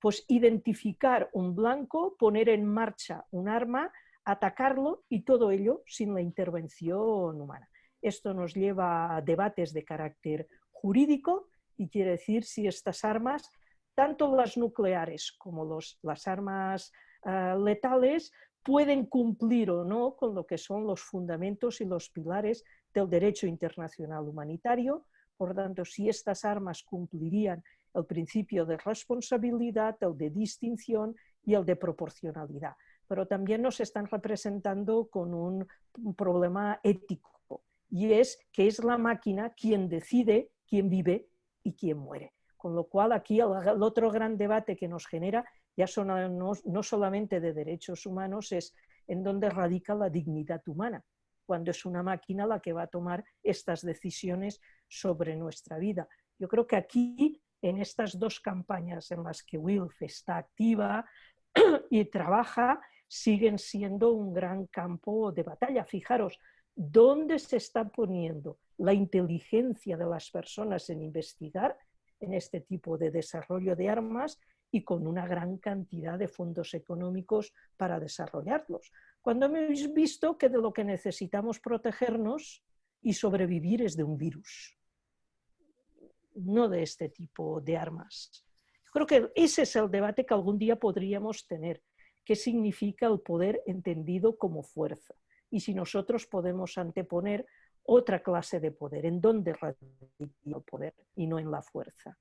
Speaker 3: pues identificar un blanco, poner en marcha un arma, atacarlo, y todo ello sin la intervención humana. Esto nos lleva a debates de carácter jurídico y quiere decir si estas armas, tanto las nucleares como las armas letales, pueden cumplir o no con lo que son los fundamentos y los pilares del derecho internacional humanitario. Por tanto, si estas armas cumplirían el principio de responsabilidad, el de distinción y el de proporcionalidad. Pero también nos están representando con un problema ético, y es que es la máquina quien decide quién vive y quién muere. Con lo cual aquí el otro gran debate que nos genera ya son no solamente de derechos humanos, es en dónde radica la dignidad humana, cuando es una máquina la que va a tomar estas decisiones sobre nuestra vida. Yo creo que aquí, en estas dos campañas en las que WILPF está activa y trabaja, siguen siendo un gran campo de batalla. Fijaros, ¿dónde se está poniendo la inteligencia de las personas en investigar en este tipo de desarrollo de armas y con una gran cantidad de fondos económicos para desarrollarlos? Cuando hemos visto que de lo que necesitamos protegernos y sobrevivir es de un virus, no de este tipo de armas. Yo creo que ese es el debate que algún día podríamos tener. ¿Qué significa el poder entendido como fuerza? Y si nosotros podemos anteponer otra clase de poder, ¿en dónde radica el poder y no en la fuerza?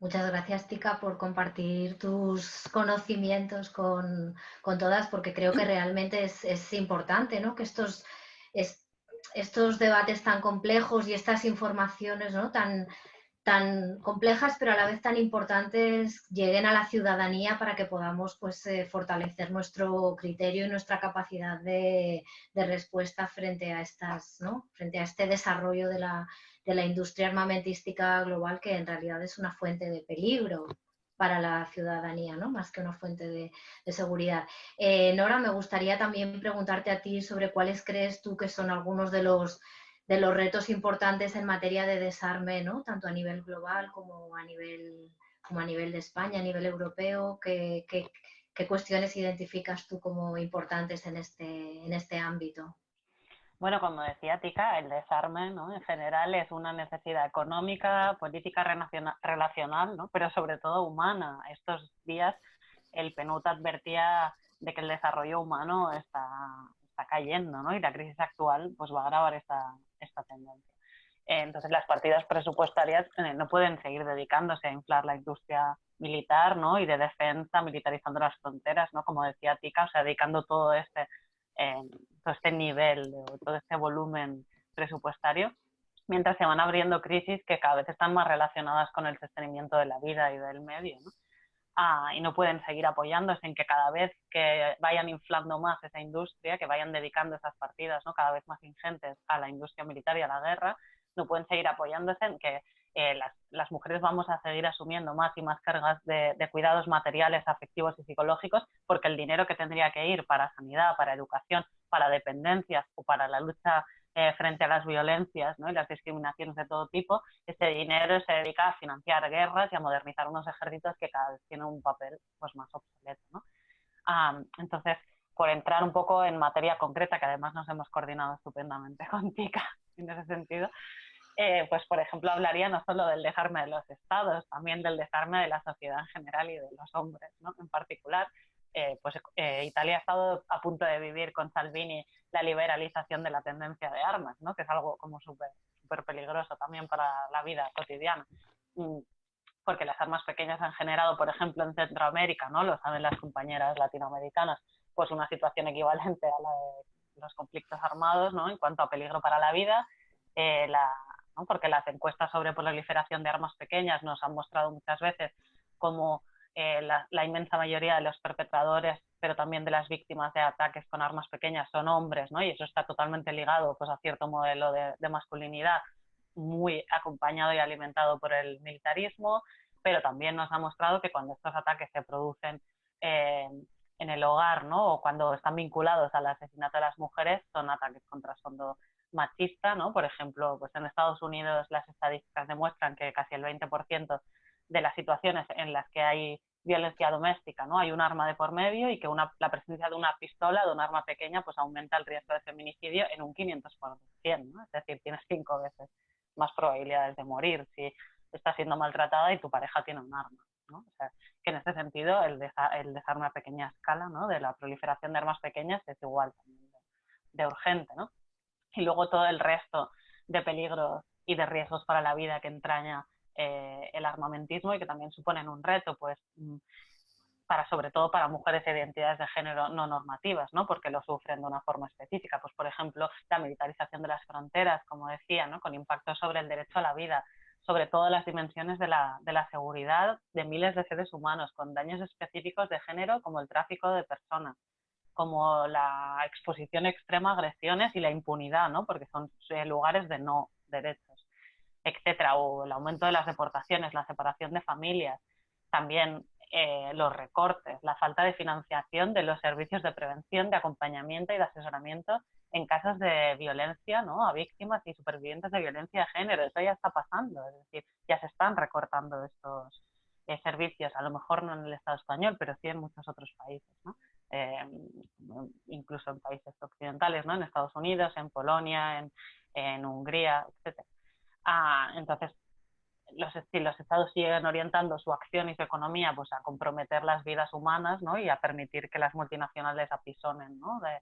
Speaker 2: Muchas gracias, Tika, por compartir tus conocimientos con todas, porque creo que realmente es importante, ¿no? Que estos debates tan complejos y estas informaciones, ¿no? tan complejas, pero a la vez tan importantes, lleguen a la ciudadanía para que podamos pues, fortalecer nuestro criterio y nuestra capacidad de respuesta frente a frente a este desarrollo de la industria armamentística global, que en realidad es una fuente de peligro para la ciudadanía, ¿no? Más que una fuente de seguridad. Nora, me gustaría también preguntarte a ti sobre cuáles crees tú que son algunos de los retos importantes en materia de desarme, ¿no? Tanto a nivel global como a nivel de España, a nivel europeo. ¿Qué cuestiones identificas tú como importantes en este ámbito?
Speaker 4: Bueno, como decía Tika, el desarme, ¿no? En general es una necesidad económica, política, relacional, ¿no? Pero sobre todo humana. Estos días el PNUD advertía de que el desarrollo humano está cayendo, ¿no? Y la crisis actual pues, va a agravar esta tendencia. Entonces las partidas presupuestarias no pueden seguir dedicándose a inflar la industria militar, ¿no? Y de defensa, militarizando las fronteras, ¿no? Como decía Tika, o sea, dedicando todo este nivel, todo este volumen presupuestario, mientras se van abriendo crisis que cada vez están más relacionadas con el sostenimiento de la vida y del medio, ¿no? Y no pueden seguir apoyándose en que cada vez que vayan inflando más esa industria, que vayan dedicando esas partidas, ¿no? Cada vez más ingentes a la industria militar y a la guerra, no pueden seguir apoyándose en que las mujeres vamos a seguir asumiendo más y más cargas de cuidados materiales, afectivos y psicológicos, porque el dinero que tendría que ir para sanidad, para educación, para dependencias o para la lucha frente a las violencias, ¿no? Y las discriminaciones de todo tipo, ese dinero se dedica a financiar guerras y a modernizar unos ejércitos que cada vez tienen un papel pues, más obsoleto, ¿no? Entonces, por entrar un poco en materia concreta, que además nos hemos coordinado estupendamente con Tika en ese sentido, pues por ejemplo hablaría no solo del desarme de los estados, también del desarme de la sociedad en general y de los hombres, ¿no? En particular, Italia ha estado a punto de vivir con Salvini la liberalización de la tendencia de armas, ¿no? Que es algo como súper peligroso también para la vida cotidiana. Porque las armas pequeñas han generado, por ejemplo, en Centroamérica, ¿no? Lo saben las compañeras latinoamericanas, pues una situación equivalente a la de los conflictos armados, ¿no? En cuanto a peligro para la vida, ¿no? Porque las encuestas sobre proliferación de armas pequeñas nos han mostrado muchas veces cómo la inmensa mayoría de los perpetradores, pero también de las víctimas de ataques con armas pequeñas son hombres, ¿no? Y eso está totalmente ligado pues, a cierto modelo de masculinidad muy acompañado y alimentado por el militarismo, pero también nos ha mostrado que cuando estos ataques se producen en el hogar, ¿no? O cuando están vinculados al asesinato de las mujeres, son ataques con trasfondo machista, ¿no? Por ejemplo, pues en Estados Unidos las estadísticas demuestran que casi el 20% de las situaciones en las que hay violencia doméstica, ¿no? Hay un arma de por medio y que la presencia de una pistola, de un arma pequeña, pues aumenta el riesgo de feminicidio en un 500%, ¿no? Es decir, tienes 5 veces más probabilidades de morir si estás siendo maltratada y tu pareja tiene un arma, ¿no? O sea, que en ese sentido el desarme a pequeña escala, ¿no? De la proliferación de armas pequeñas es igual también de urgente, ¿no? Y luego todo el resto de peligros y de riesgos para la vida que entraña el armamentismo y que también suponen un reto, pues sobre todo para mujeres e identidades de género no normativas, ¿no? Porque lo sufren de una forma específica. Pues, por ejemplo, la militarización de las fronteras, como decía, ¿no? Con impacto sobre el derecho a la vida, sobre todo las dimensiones de la seguridad de miles de seres humanos, con daños específicos de género como el tráfico de personas, como la exposición extrema a agresiones y la impunidad, ¿no? Porque son lugares de no derechos, etcétera, o el aumento de las deportaciones, la separación de familias, también los recortes, la falta de financiación de los servicios de prevención, de acompañamiento y de asesoramiento en casos de violencia, ¿no? A víctimas y supervivientes de violencia de género. Eso ya está pasando, es decir, ya se están recortando estos servicios, a lo mejor no en el Estado español, pero sí en muchos otros países, ¿no? Incluso en países occidentales, ¿no? En Estados Unidos, en Polonia, en Hungría, etc. Entonces, si los estados siguen orientando su acción y su economía pues, a comprometer las vidas humanas, ¿no? Y a permitir que las multinacionales apisonen, ¿no? De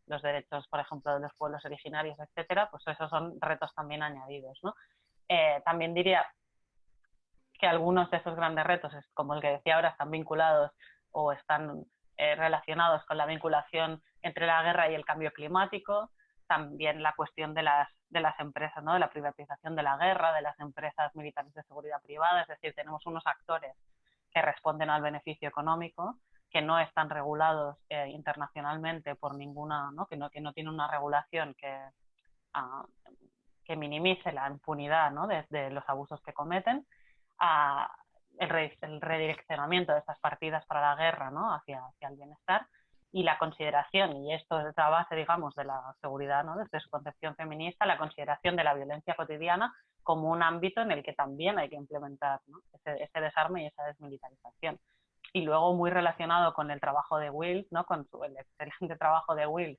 Speaker 4: los derechos, por ejemplo, de los pueblos originarios, etcétera, pues esos son retos también añadidos, ¿no? También diría que algunos de esos grandes retos, como el que decía ahora, están vinculados o están relacionados con la vinculación entre la guerra y el cambio climático, también la cuestión de las empresas, ¿no? De la privatización de la guerra, de las empresas militares de seguridad privada, es decir, tenemos unos actores que responden al beneficio económico, que no están regulados internacionalmente por ninguna, ¿no? Que no tienen una regulación que minimice la impunidad, ¿no? de los abusos que cometen, el redireccionamiento de estas partidas para la guerra, ¿no? hacia el bienestar, y la consideración, y esto es la base, digamos, de la seguridad, ¿no? Desde su concepción feminista, la consideración de la violencia cotidiana como un ámbito en el que también hay que implementar, ¿no? ese desarme y esa desmilitarización. Y luego muy relacionado con el trabajo de Wills, ¿no? Con el excelente trabajo de Wills,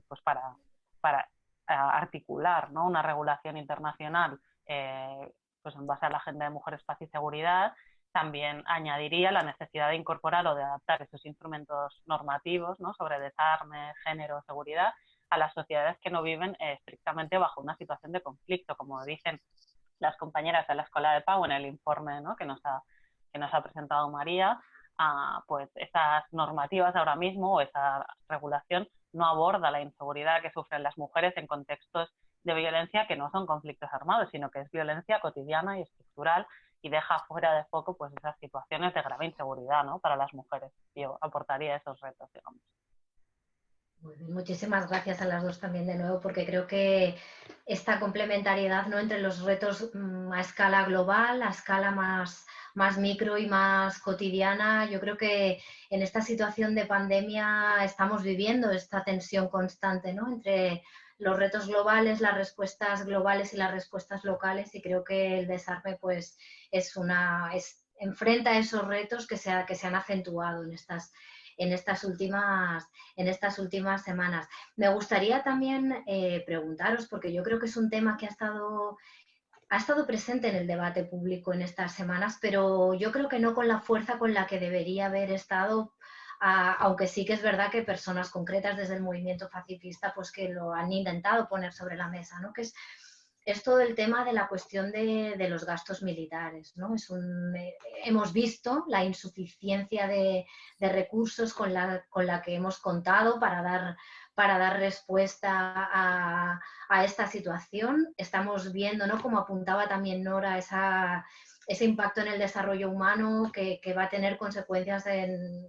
Speaker 4: pues para articular, ¿no? Una regulación internacional pues en base a la Agenda de Mujeres, Paz y Seguridad, también añadiría la necesidad de incorporar o de adaptar esos instrumentos normativos, ¿no? Sobre desarme, género, seguridad, a las sociedades que no viven estrictamente bajo una situación de conflicto, como dicen las compañeras de la Escuela de Pau en el informe, ¿no? que nos ha presentado María. Pues esas normativas ahora mismo o esa regulación no aborda la inseguridad que sufren las mujeres en contextos de violencia que no son conflictos armados, sino que es violencia cotidiana y estructural, y deja fuera de foco pues esas situaciones de grave inseguridad, ¿no? Para las mujeres. Yo aportaría esos retos, digamos.
Speaker 2: Muy bien, muchísimas gracias a las dos también de nuevo, porque creo que esta complementariedad, ¿no? Entre los retos a escala global, a escala más más micro y más cotidiana. Yo creo que en esta situación de pandemia estamos viviendo esta tensión constante, ¿no?, entre los retos globales, las respuestas globales y las respuestas locales, y creo que el desarme pues enfrenta esos retos que se han acentuado en estas últimas semanas. Me gustaría también preguntaros, porque yo creo que es un tema que ha estado presente en el debate público en estas semanas, pero yo creo que no con la fuerza con la que debería haber estado, aunque sí que es verdad que personas concretas desde el movimiento pacifista pues que lo han intentado poner sobre la mesa, ¿no?, que es todo el tema de la cuestión de los gastos militares, ¿no? Hemos visto la insuficiencia de recursos con la que hemos contado para dar respuesta a esta situación. Estamos viendo, ¿no?, como apuntaba también Nora, ese impacto en el desarrollo humano que va a tener consecuencias en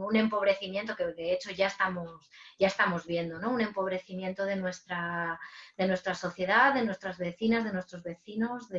Speaker 2: un empobrecimiento que de hecho ya estamos viendo, ¿no?, un empobrecimiento de nuestra sociedad, de nuestras vecinas, de nuestros vecinos.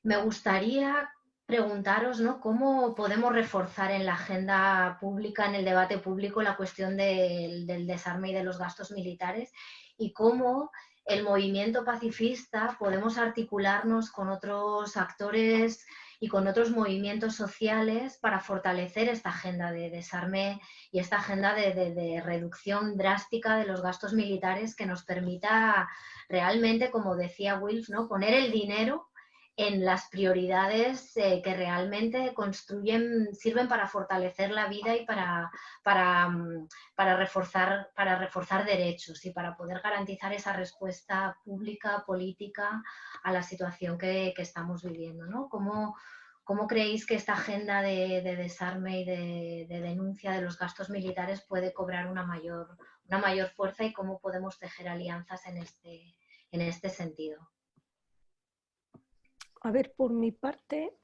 Speaker 2: Me gustaría preguntaros, ¿no?, cómo podemos reforzar en la agenda pública, en el debate público, la cuestión del desarme y de los gastos militares, y cómo el movimiento pacifista podemos articularnos con otros actores y con otros movimientos sociales para fortalecer esta agenda de desarme y esta agenda de reducción drástica de los gastos militares, que nos permita realmente, como decía Wilf, ¿no?, poner el dinero en las prioridades que realmente sirven para fortalecer la vida y para reforzar derechos y para poder garantizar esa respuesta pública, política a la situación que estamos viviendo, ¿no? ¿Cómo creéis que esta agenda de desarme y de denuncia de los gastos militares puede cobrar una mayor fuerza, y cómo podemos tejer alianzas en este sentido?
Speaker 3: A ver, por mi parte,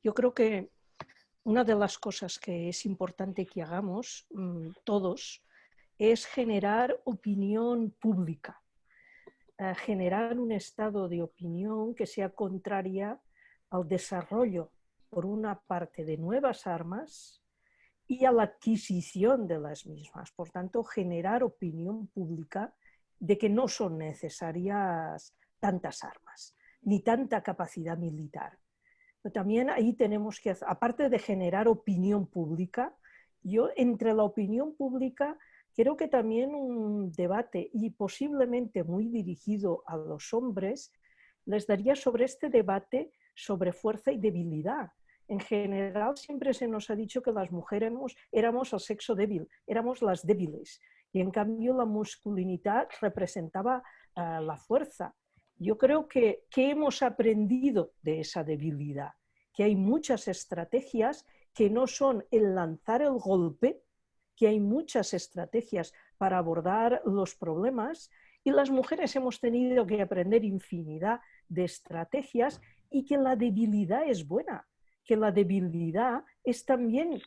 Speaker 3: yo creo que una de las cosas que es importante que hagamos todos es generar opinión pública, generar un estado de opinión que sea contraria al desarrollo, por una parte, de nuevas armas y a la adquisición de las mismas. Por tanto, generar opinión pública de que no son necesarias tantas armas ni tanta capacidad militar. Pero también ahí tenemos que, aparte de generar opinión pública, yo entre la opinión pública creo que también un debate, y posiblemente muy dirigido a los hombres, les daría sobre este debate sobre fuerza y debilidad. En general siempre se nos ha dicho que las mujeres éramos el sexo débil, éramos las débiles, y en cambio la masculinidad representaba la fuerza. Yo creo que hemos aprendido de esa debilidad, que hay muchas estrategias que no son el lanzar el golpe, que hay muchas estrategias para abordar los problemas, y las mujeres hemos tenido que aprender infinidad de estrategias, y que la debilidad es buena, que la debilidad es también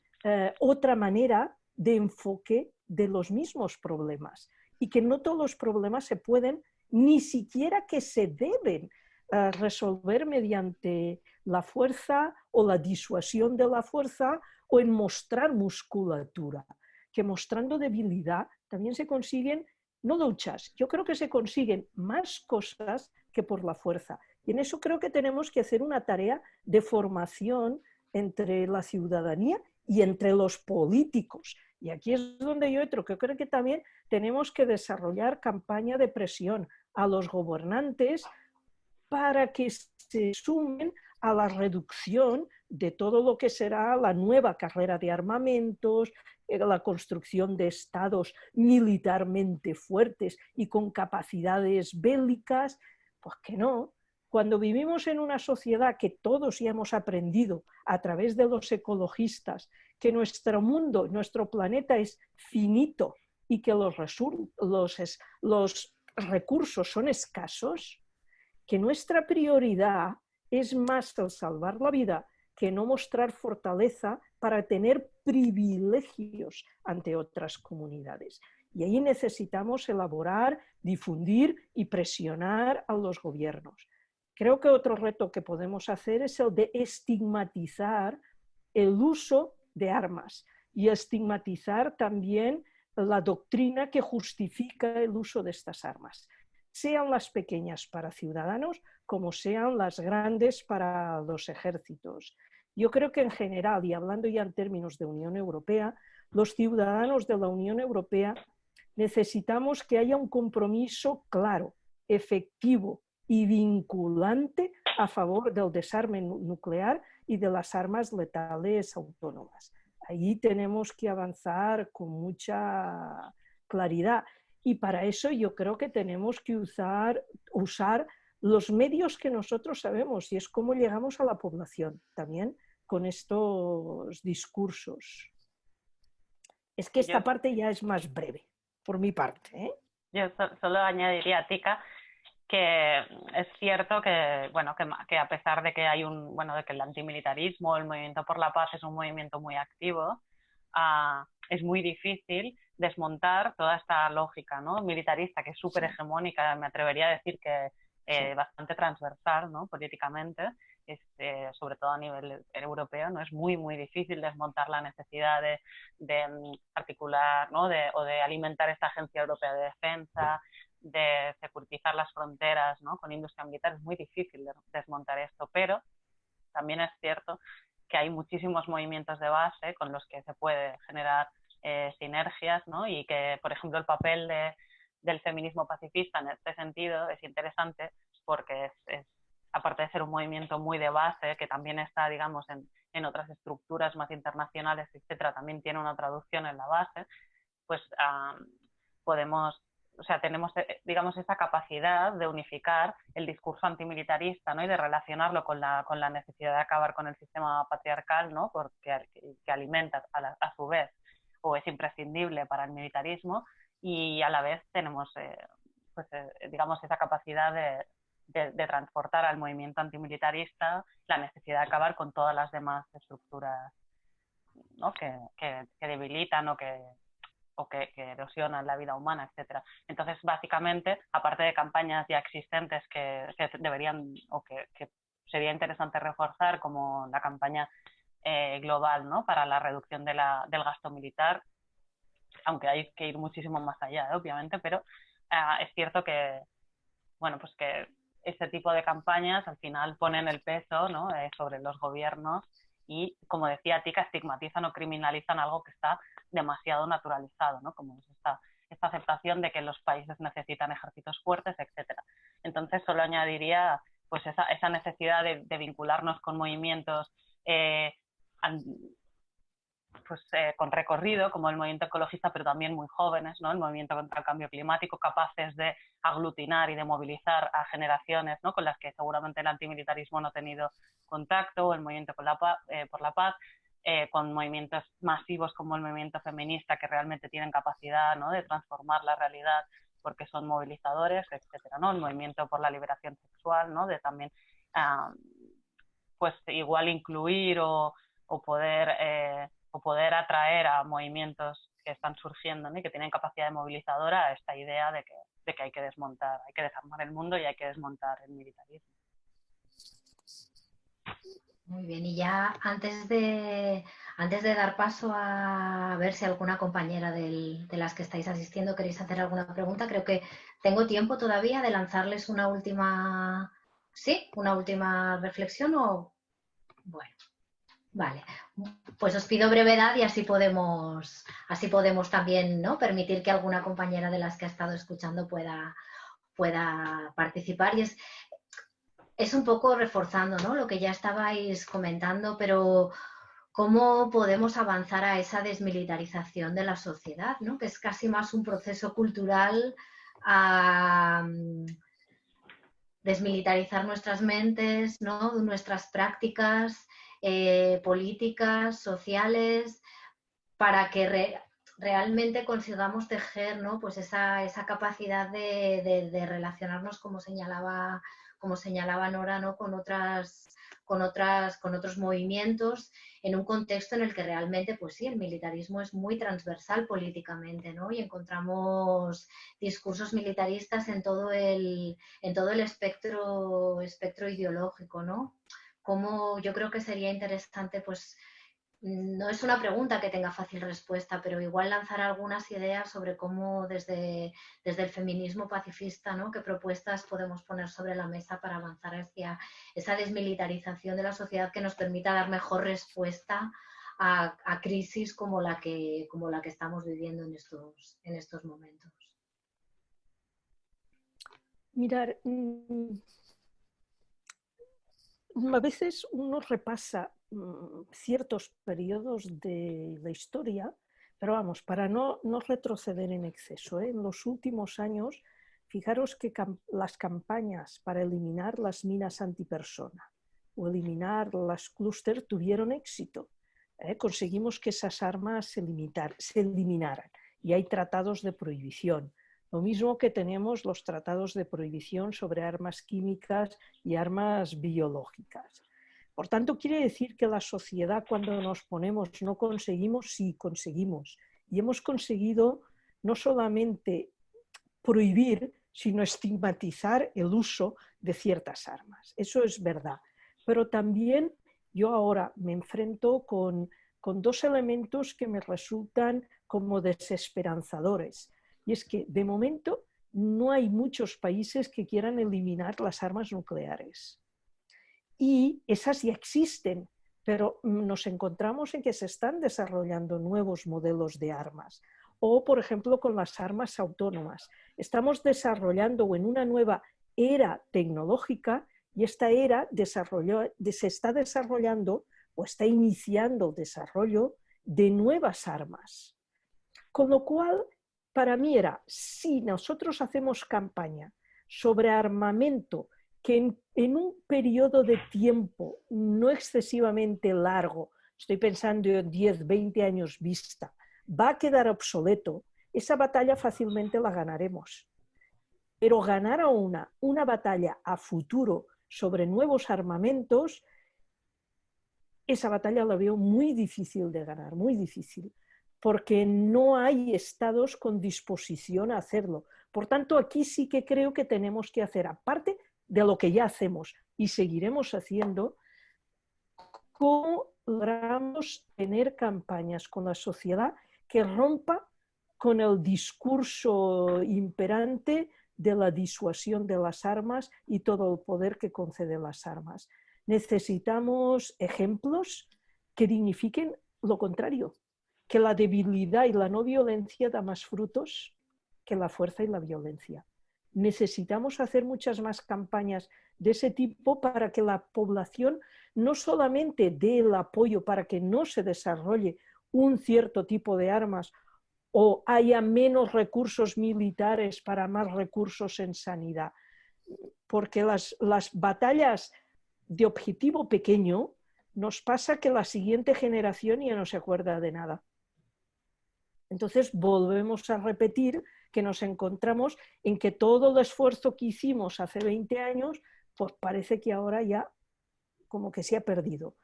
Speaker 3: otra manera de enfoque de los mismos problemas, y que no todos los problemas se pueden, ni siquiera que se deben resolver mediante la fuerza o la disuasión de la fuerza o en mostrar musculatura, que mostrando debilidad también se consiguen no luchas, yo creo que se consiguen más cosas que por la fuerza. Y en eso creo que tenemos que hacer una tarea de formación entre la ciudadanía y entre los políticos. Y aquí es donde yo creo que también tenemos que desarrollar campaña de presión a los gobernantes para que se sumen a la reducción de todo lo que será la nueva carrera de armamentos, la construcción de estados militarmente fuertes y con capacidades bélicas. Pues que no. Cuando vivimos en una sociedad que todos ya hemos aprendido a través de los ecologistas que nuestro mundo, nuestro planeta es finito y que los recursos son escasos, que nuestra prioridad es más el salvar la vida que no mostrar fortaleza para tener privilegios ante otras comunidades. Y ahí necesitamos elaborar, difundir y presionar a los gobiernos. Creo que otro reto que podemos hacer es el de estigmatizar el uso de armas y estigmatizar también la doctrina que justifica el uso de estas armas, sean las pequeñas para ciudadanos como sean las grandes para los ejércitos. Yo creo que en general, y hablando ya en términos de Unión Europea, los ciudadanos de la Unión Europea necesitamos que haya un compromiso claro, efectivo y vinculante a favor del desarme nuclear y de las armas letales autónomas. Ahí tenemos que avanzar con mucha claridad. Y para eso yo creo que tenemos que usar los medios que nosotros sabemos, y es cómo llegamos a la población también con estos discursos. Es que esta parte ya es más breve, por mi parte, ¿eh?
Speaker 4: Yo solo añadiría, Tika, que es cierto que, bueno, que a pesar de que hay de que el antimilitarismo, el movimiento por la paz es un movimiento muy activo, es muy difícil desmontar toda esta lógica, ¿no?, militarista, que es súper hegemónica, me atrevería a decir que bastante transversal, ¿no?, políticamente, sobre todo a nivel europeo, ¿no? Es muy, muy difícil desmontar la necesidad de articular, ¿no?, o de alimentar esta Agencia Europea de Defensa, de securitizar las fronteras, ¿no?, con industria militar. Es muy difícil desmontar esto, pero también es cierto que hay muchísimos movimientos de base con los que se puede generar sinergias, ¿no?, y que, por ejemplo, el papel del feminismo pacifista en este sentido es interesante porque aparte de ser un movimiento muy de base, que también está, digamos, en otras estructuras más internacionales, etcétera, también tiene una traducción en la base, pues tenemos, digamos, esa capacidad de unificar el discurso antimilitarista, ¿no?, y de relacionarlo con la necesidad de acabar con el sistema patriarcal, ¿no?, porque que alimenta a su vez, o es imprescindible para el militarismo, y a la vez tenemos, digamos, esa capacidad de transportar al movimiento antimilitarista la necesidad de acabar con todas las demás estructuras, ¿no?, que debilitan o que erosionan la vida humana, etcétera. Entonces, básicamente, aparte de campañas ya existentes que deberían o que sería interesante reforzar, como la campaña global, ¿no?, para la reducción del gasto militar, aunque hay que ir muchísimo más allá, obviamente, pero es cierto que, bueno, pues que este tipo de campañas al final ponen el peso, ¿no?, sobre los gobiernos y, como decía Tika, estigmatizan o criminalizan algo que está demasiado naturalizado, ¿no?, como es esta aceptación de que los países necesitan ejércitos fuertes, etcétera. Entonces, solo añadiría pues esa necesidad de vincularnos con movimientos con recorrido, como el movimiento ecologista, pero también muy jóvenes, ¿no?, el movimiento contra el cambio climático, capaces de aglutinar y de movilizar a generaciones, ¿no?, con las que seguramente el antimilitarismo no ha tenido contacto, o el movimiento por la paz, con movimientos masivos como el movimiento feminista, que realmente tienen capacidad, ¿no?, de transformar la realidad porque son movilizadores, etcétera, ¿no?, el movimiento por la liberación sexual, ¿no?, de también pues igual incluir o poder atraer a movimientos que están surgiendo, ¿no?, y que tienen capacidad de movilizadora a esta idea de que hay que desarmar el mundo y hay que desmontar el militarismo.
Speaker 2: Muy bien, y ya antes de dar paso a ver si alguna compañera de las que estáis asistiendo queréis hacer alguna pregunta, creo que tengo tiempo todavía de lanzarles una última reflexión o... Bueno, vale. Pues os pido brevedad y así podemos también, ¿no?, permitir que alguna compañera de las que ha estado escuchando pueda participar. Y es un poco reforzando, ¿no?, lo que ya estabais comentando, pero ¿cómo podemos avanzar a esa desmilitarización de la sociedad, ¿no?, que es casi más un proceso cultural a desmilitarizar nuestras mentes, ¿no?, nuestras prácticas políticas, sociales, para que realmente consigamos tejer, ¿no?, pues esa capacidad de relacionarnos, como señalaba Nora, ¿no?, con con otros movimientos, en un contexto en el que realmente, pues sí, el militarismo es muy transversal políticamente, ¿no? Y encontramos discursos militaristas en todo el espectro ideológico, ¿no? Como yo creo que sería interesante, pues, no es una pregunta que tenga fácil respuesta, pero igual lanzar algunas ideas sobre cómo desde el feminismo pacifista, ¿no? qué propuestas podemos poner sobre la mesa para avanzar hacia esa desmilitarización de la sociedad que nos permita dar mejor respuesta a crisis como la que estamos viviendo en estos momentos.
Speaker 3: Mirar, a veces uno repasa ciertos periodos de la historia, pero vamos, para no retroceder en exceso, en los últimos años, fijaros que las campañas para eliminar las minas antipersona o eliminar las clúster tuvieron éxito. Conseguimos que esas armas se eliminaran y hay tratados de prohibición. Lo mismo que tenemos los tratados de prohibición sobre armas químicas y armas biológicas. Por tanto, quiere decir que la sociedad, cuando nos ponemos, no conseguimos, sí conseguimos. Y hemos conseguido no solamente prohibir, sino estigmatizar el uso de ciertas armas. Eso es verdad. Pero también yo ahora me enfrento con dos elementos que me resultan como desesperanzadores. Y es que, de momento, no hay muchos países que quieran eliminar las armas nucleares. Y esas ya existen, pero nos encontramos en que se están desarrollando nuevos modelos de armas. O, por ejemplo, con las armas autónomas. Estamos desarrollando en una nueva era tecnológica y esta era se está desarrollando o está iniciando el desarrollo de nuevas armas. Con lo cual, para mí era, si nosotros hacemos campaña sobre armamento que en un periodo de tiempo no excesivamente largo, estoy pensando en 10, 20 años vista, va a quedar obsoleto, esa batalla fácilmente la ganaremos. Pero ganar una batalla a futuro sobre nuevos armamentos, esa batalla la veo muy difícil de ganar, muy difícil, porque no hay estados con disposición a hacerlo. Por tanto, aquí sí que creo que tenemos que hacer, aparte de lo que ya hacemos y seguiremos haciendo, cómo logramos tener campañas con la sociedad que rompa con el discurso imperante de la disuasión de las armas y todo el poder que concede las armas. Necesitamos ejemplos que dignifiquen lo contrario, que la debilidad y la no violencia da más frutos que la fuerza y la violencia. Necesitamos hacer muchas más campañas de ese tipo para que la población no solamente dé el apoyo para que no se desarrolle un cierto tipo de armas o haya menos recursos militares para más recursos en sanidad, porque las batallas de objetivo pequeño nos pasa que la siguiente generación ya no se acuerda de nada. Entonces volvemos a repetir que nos encontramos en que todo el esfuerzo que hicimos hace 20 años, pues parece que ahora ya como que se ha perdido.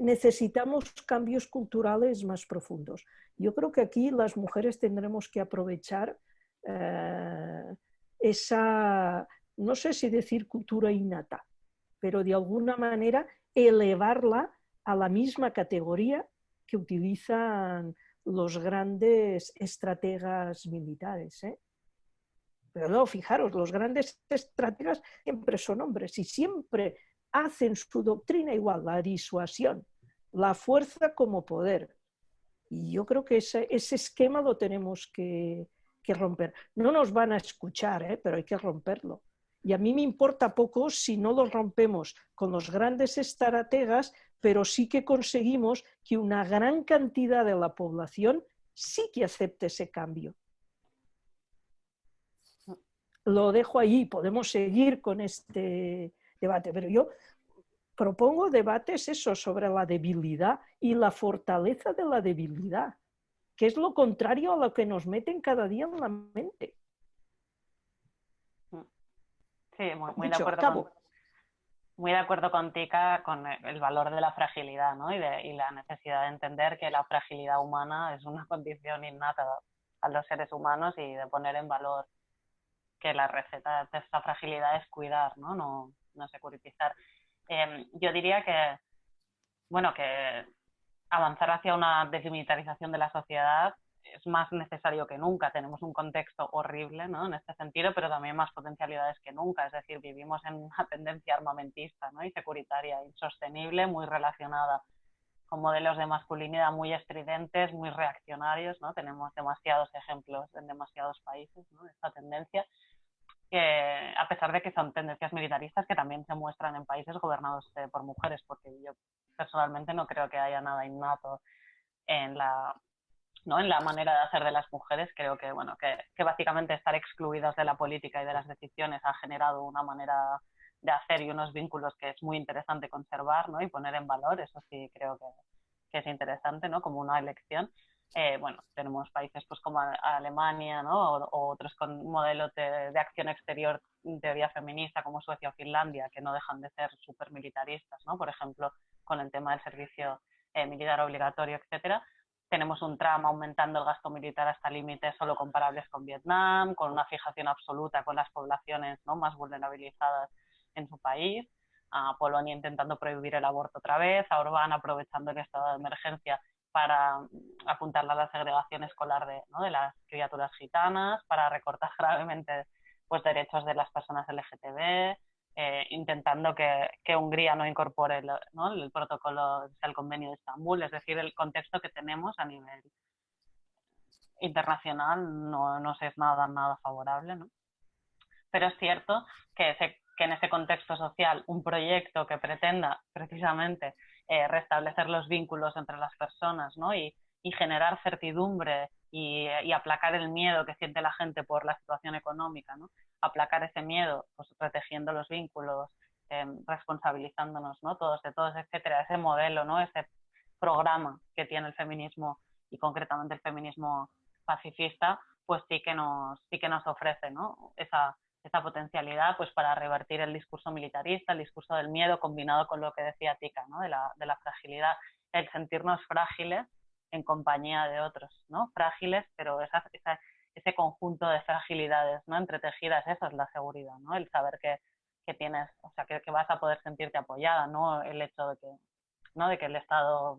Speaker 3: Necesitamos cambios culturales más profundos. Yo creo que aquí las mujeres tendremos que aprovechar esa, no sé si decir cultura innata, pero de alguna manera elevarla a la misma categoría que utilizan los grandes estrategas militares. Pero no, fijaros, los grandes estrategas siempre son hombres y siempre hacen su doctrina igual, la disuasión, la fuerza como poder. Y yo creo que ese esquema lo tenemos que romper. No nos van a escuchar, pero hay que romperlo. Y a mí me importa poco si no lo rompemos con los grandes estrategas, pero sí que conseguimos que una gran cantidad de la población sí que acepte ese cambio. Lo dejo ahí, podemos seguir con este debate, pero yo propongo debates sobre la debilidad y la fortaleza de la debilidad, que es lo contrario a lo que nos meten cada día en la mente.
Speaker 4: Sí, muy de acuerdo. muy de acuerdo con Tika con el valor de la fragilidad, ¿no? Y la necesidad de entender que la fragilidad humana es una condición innata a los seres humanos y de poner en valor que la receta de esta fragilidad es cuidar, ¿no? No securitizar. Yo diría que, bueno, que avanzar hacia una desmilitarización de la sociedad es más necesario que nunca. Tenemos un contexto horrible, ¿no? En este sentido, pero también más potencialidades que nunca. Es decir, vivimos en una tendencia armamentista, ¿no? Y securitaria, insostenible, muy relacionada con modelos de masculinidad muy estridentes, muy reaccionarios, ¿no? Tenemos demasiados ejemplos en demasiados países, ¿no? De esta tendencia, que a pesar de que son tendencias militaristas que también se muestran en países gobernados por mujeres, porque yo personalmente no creo que haya nada innato en la, ¿no? en la manera de hacer de las mujeres. Creo que, bueno, que básicamente estar excluidas de la política y de las decisiones ha generado una manera de hacer y unos vínculos que es muy interesante conservar, ¿no? Y poner en valor. Eso sí creo que es interesante, ¿no? Como una elección. Bueno, tenemos países pues como Alemania, ¿no? O otros con modelos de acción exterior en teoría feminista como Suecia o Finlandia, que no dejan de ser súper militaristas, ¿no? Por ejemplo, con el tema del servicio militar obligatorio, etcétera. Tenemos un Trump aumentando el gasto militar hasta límites solo comparables con Vietnam, con una fijación absoluta con las poblaciones, ¿no? más vulnerabilizadas en su país, a Polonia intentando prohibir el aborto otra vez, a Orbán aprovechando el estado de emergencia para apuntarle a la segregación escolar ¿no? de las criaturas gitanas, para recortar gravemente pues, derechos de las personas LGTB, intentando que Hungría no incorpore ¿no? el protocolo, el convenio de Estambul, es decir, el contexto que tenemos a nivel internacional no es nada favorable, ¿no? Pero es cierto que en ese contexto social un proyecto que pretenda precisamente restablecer los vínculos entre las personas, ¿no? y generar certidumbre y aplacar el miedo que siente la gente por la situación económica, ¿no? Aplacar ese miedo, pues protegiendo los vínculos, responsabilizándonos, ¿no? Todos de todos, etcétera, ese modelo, ¿no? Ese programa que tiene el feminismo y concretamente el feminismo pacifista, pues sí que nos ofrece, ¿no? esa potencialidad pues para revertir el discurso militarista, el discurso del miedo combinado con lo que decía Tika, ¿no? de la fragilidad, el sentirnos frágiles en compañía de otros, ¿no? Frágiles, pero ese conjunto de fragilidades, ¿no? entretejidas, eso es la seguridad, ¿no? El saber que tienes, o sea, que vas a poder sentirte apoyada, no el hecho de que, ¿no? de que el Estado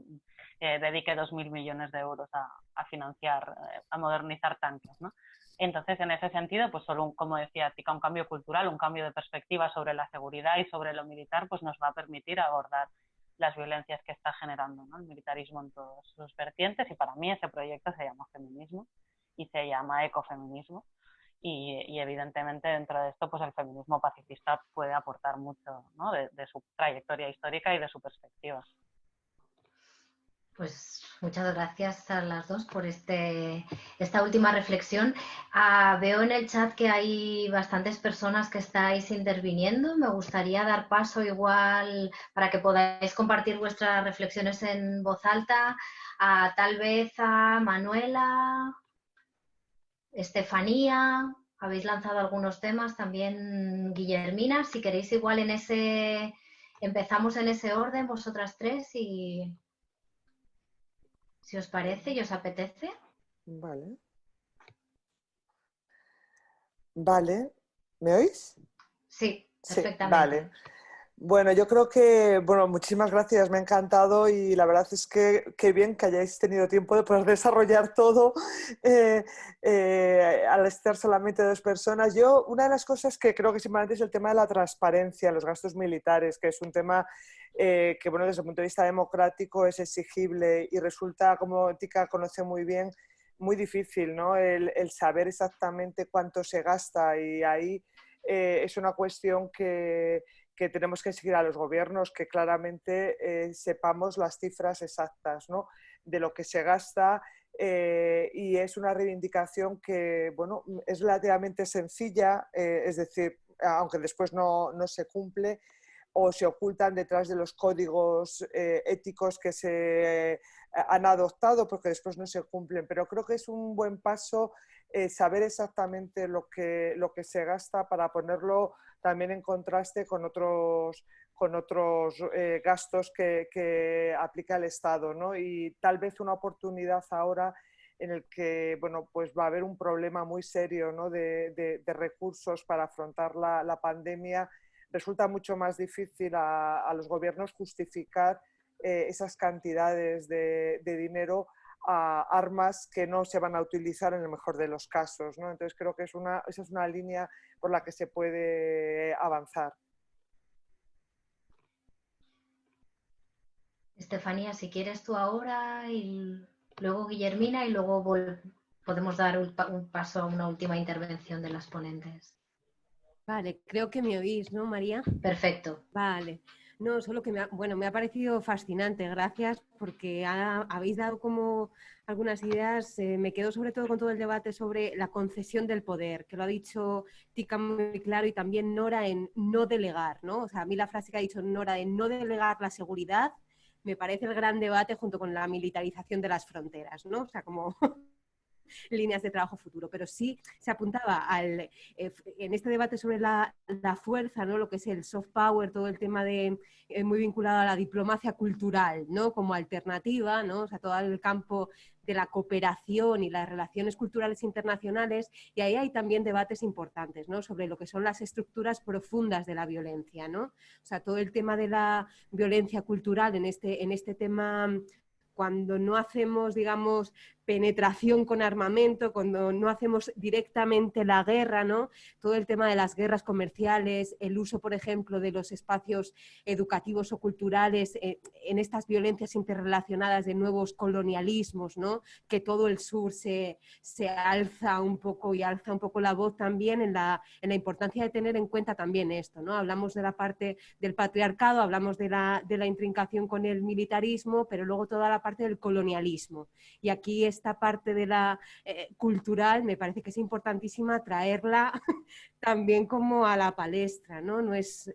Speaker 4: dedique 2.000 millones de euros a financiar, a modernizar tanques, ¿no? Entonces, en ese sentido, pues solo, como decía Tika, un cambio cultural, un cambio de perspectiva sobre la seguridad y sobre lo militar, pues nos va a permitir abordar las violencias que está generando, ¿no? el militarismo en todos sus vertientes, y para mí ese proyecto se llama feminismo y se llama ecofeminismo, y evidentemente dentro de esto pues el feminismo pacifista puede aportar mucho, ¿no? de su trayectoria histórica y de su perspectiva.
Speaker 2: Pues muchas gracias a las dos por esta última reflexión. Veo en el chat que hay bastantes personas que estáis interviniendo. Me gustaría dar paso igual para que podáis compartir vuestras reflexiones en voz alta. Tal vez a Manuela, Estefanía, habéis lanzado algunos temas, también Guillermina. Si queréis igual empezamos en ese orden vosotras tres y... Si os parece y os apetece.
Speaker 5: Vale. Vale. ¿Me oís?
Speaker 2: Sí, perfectamente.
Speaker 5: Sí, vale. Bueno, yo creo que, bueno, muchísimas gracias, me ha encantado y la verdad es que qué bien que hayáis tenido tiempo de poder desarrollar todo al estar solamente dos personas. Yo, una de las cosas que creo que es importante es el tema de la transparencia, los gastos militares, que es un tema que, bueno, desde el punto de vista democrático es exigible y resulta, como Tika conoce muy bien, muy difícil, ¿no? El saber exactamente cuánto se gasta y ahí es una cuestión que tenemos que exigir a los gobiernos que claramente sepamos las cifras exactas, ¿no? de lo que se gasta y es una reivindicación que bueno, es relativamente sencilla, es decir, aunque después no se cumple o se ocultan detrás de los códigos éticos que se han adoptado porque después no se cumplen, pero creo que es un buen paso saber exactamente lo que se gasta para ponerlo también en contraste con otros otros gastos que aplica el Estado, ¿no? Y tal vez una oportunidad ahora en el que bueno, pues va a haber un problema muy serio, ¿no? de recursos para afrontar la pandemia. Resulta mucho más difícil a los gobiernos justificar esas cantidades de dinero a armas que no se van a utilizar en el mejor de los casos, ¿no? Entonces creo que esa es una línea por la que se puede avanzar.
Speaker 2: Estefanía, si quieres tú ahora y luego Guillermina y luego podemos dar un paso a una última intervención de las ponentes.
Speaker 6: Vale, creo que me oís, ¿no, María?
Speaker 2: Perfecto.
Speaker 6: Vale. No, solo que me ha parecido fascinante, gracias, porque habéis dado como algunas ideas. Me quedo sobre todo con todo el debate sobre la concesión del poder, que lo ha dicho Tika muy claro, y también Nora en no delegar, ¿no? O sea, a mí la frase que ha dicho Nora en no delegar la seguridad me parece el gran debate junto con la militarización de las fronteras, ¿no? O sea, como líneas de trabajo futuro, pero sí se apuntaba en este debate sobre la fuerza, ¿no? Lo que es el soft power, todo el tema de muy vinculado a la diplomacia cultural, ¿no? Como alternativa, ¿no? O sea, todo el campo de la cooperación y las relaciones culturales internacionales, y ahí hay también debates importantes, ¿no? Sobre lo que son las estructuras profundas de la violencia, ¿no? O sea, todo el tema de la violencia cultural en este tema, cuando no hacemos, digamos, penetración con armamento, cuando no hacemos directamente la guerra, ¿no? Todo el tema de las guerras comerciales, el uso, por ejemplo, de los espacios educativos o culturales en estas violencias interrelacionadas de nuevos colonialismos, ¿no? Que todo el sur se alza un poco y alza un poco la voz también en la importancia de tener en cuenta también esto, ¿no? Hablamos de la parte del patriarcado, hablamos de la intrincación con el militarismo, pero luego toda la parte del colonialismo. Y aquí esta parte de la cultural me parece que es importantísima traerla también como a la palestra, ¿no? No es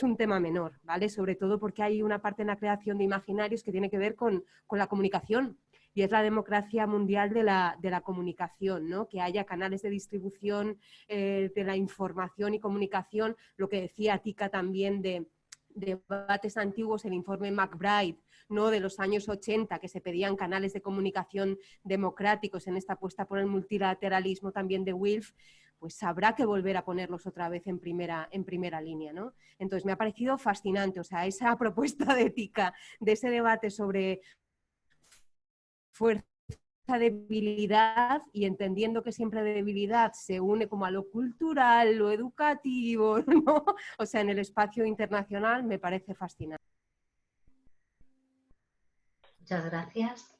Speaker 6: un tema menor, ¿vale? Sobre todo porque hay una parte en la creación de imaginarios que tiene que ver con la comunicación, y es la democracia mundial de la comunicación, ¿no? Que haya canales de distribución de la información y comunicación, lo que decía Tika también de debates antiguos, el informe McBride, ¿no? De los años 80, que se pedían canales de comunicación democráticos en esta apuesta por el multilateralismo también de Wilf, pues habrá que volver a ponerlos otra vez en primera línea, ¿no? Entonces me ha parecido fascinante, o sea, esa propuesta de Tika, de ese debate sobre fuerza, debilidad, y entendiendo que siempre debilidad se une como a lo cultural, lo educativo, ¿no? O sea, en el espacio internacional me parece fascinante.
Speaker 2: Muchas gracias.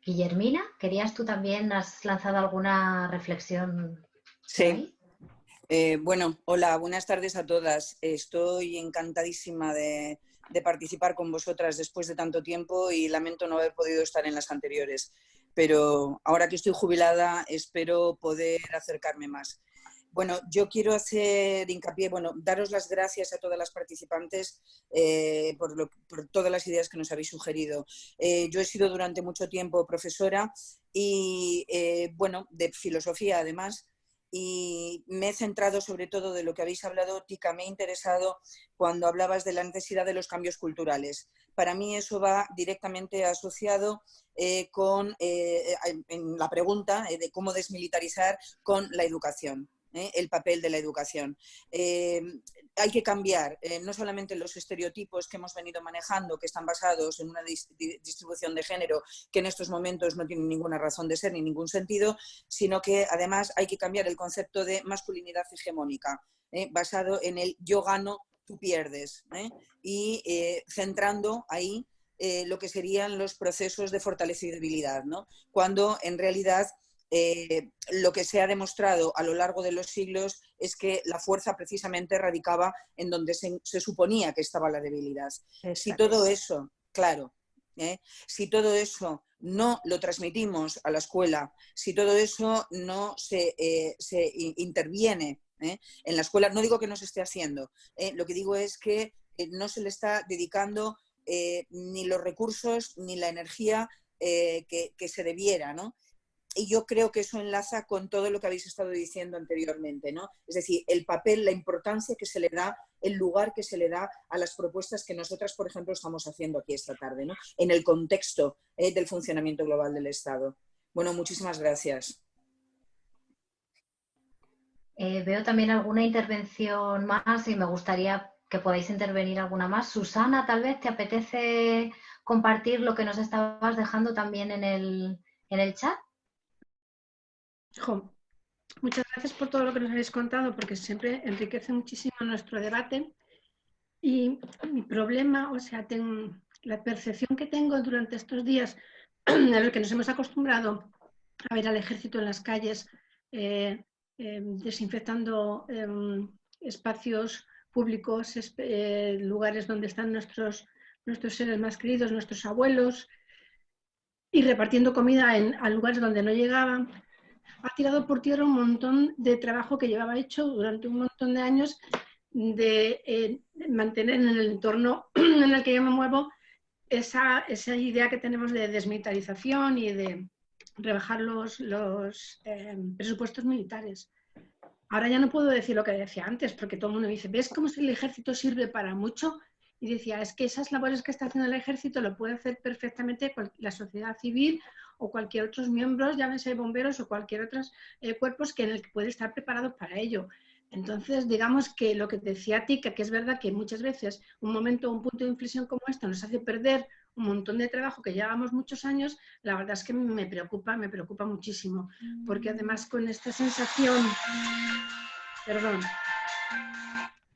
Speaker 2: Guillermina, ¿querías tú también, has lanzado alguna reflexión?
Speaker 7: Sí. Bueno, hola, buenas tardes a todas. Estoy encantadísima de participar con vosotras después de tanto tiempo y lamento no haber podido estar en las anteriores. Pero ahora que estoy jubilada espero poder acercarme más. Bueno, yo quiero hacer hincapié, daros las gracias a todas las participantes por todas las ideas que nos habéis sugerido. Yo he sido durante mucho tiempo profesora y, de filosofía además, y me he centrado sobre todo de lo que habéis hablado, Tika, me he interesado cuando hablabas de la necesidad de los cambios culturales. Para mí eso va directamente asociado en la pregunta de cómo desmilitarizar con la educación. El papel de la educación. Hay que cambiar no solamente los estereotipos que hemos venido manejando, que están basados en una distribución de género que en estos momentos no tiene ninguna razón de ser ni ningún sentido, sino que además hay que cambiar el concepto de masculinidad hegemónica, basado en el yo gano, tú pierdes, y centrando ahí lo que serían los procesos de fortalecibilidad, ¿no? Cuando en realidad lo que se ha demostrado a lo largo de los siglos es que la fuerza precisamente radicaba en donde se suponía que estaba la debilidad. Si todo eso, claro, si todo eso no lo transmitimos a la escuela, si todo eso no se interviene en la escuela, no digo que no se esté haciendo, lo que digo es que no se le está dedicando ni los recursos ni la energía que se debiera, ¿no? y yo creo que eso enlaza con todo lo que habéis estado diciendo anteriormente, ¿no? Es decir, el papel, la importancia que se le da, el lugar que se le da a las propuestas que nosotras, por ejemplo, estamos haciendo aquí esta tarde, ¿no? En el contexto del funcionamiento global del Estado. Bueno, muchísimas gracias.
Speaker 2: Veo también alguna intervención más y me gustaría que podáis intervenir alguna más. Susana, tal vez te apetece compartir lo que nos estabas dejando también en el chat.
Speaker 8: Jo, muchas gracias por todo lo que nos habéis contado, porque siempre enriquece muchísimo nuestro debate. Y mi problema, o sea, la percepción que tengo durante estos días en los que nos hemos acostumbrado a ver al ejército en las calles desinfectando espacios públicos, lugares donde están nuestros seres más queridos, nuestros abuelos, y repartiendo comida a lugares donde no llegaban, ha tirado por tierra un montón de trabajo que llevaba hecho durante un montón de años de mantener en el entorno en el que yo me muevo esa idea que tenemos de desmilitarización y de rebajar los presupuestos militares. Ahora ya no puedo decir lo que decía antes, porque todo el mundo me dice, ¿ves cómo el ejército sirve para mucho? Y decía, es que esas labores que está haciendo el ejército lo puede hacer perfectamente la sociedad civil o cualquier otros miembros, llámense bomberos o cualquier otros cuerpos en el que puede estar preparado para ello. Entonces, digamos que lo que decía Tika, que es verdad que muchas veces un punto de inflexión como esta nos hace perder un montón de trabajo que llevamos muchos años, la verdad es que me preocupa muchísimo, porque además con esta sensación,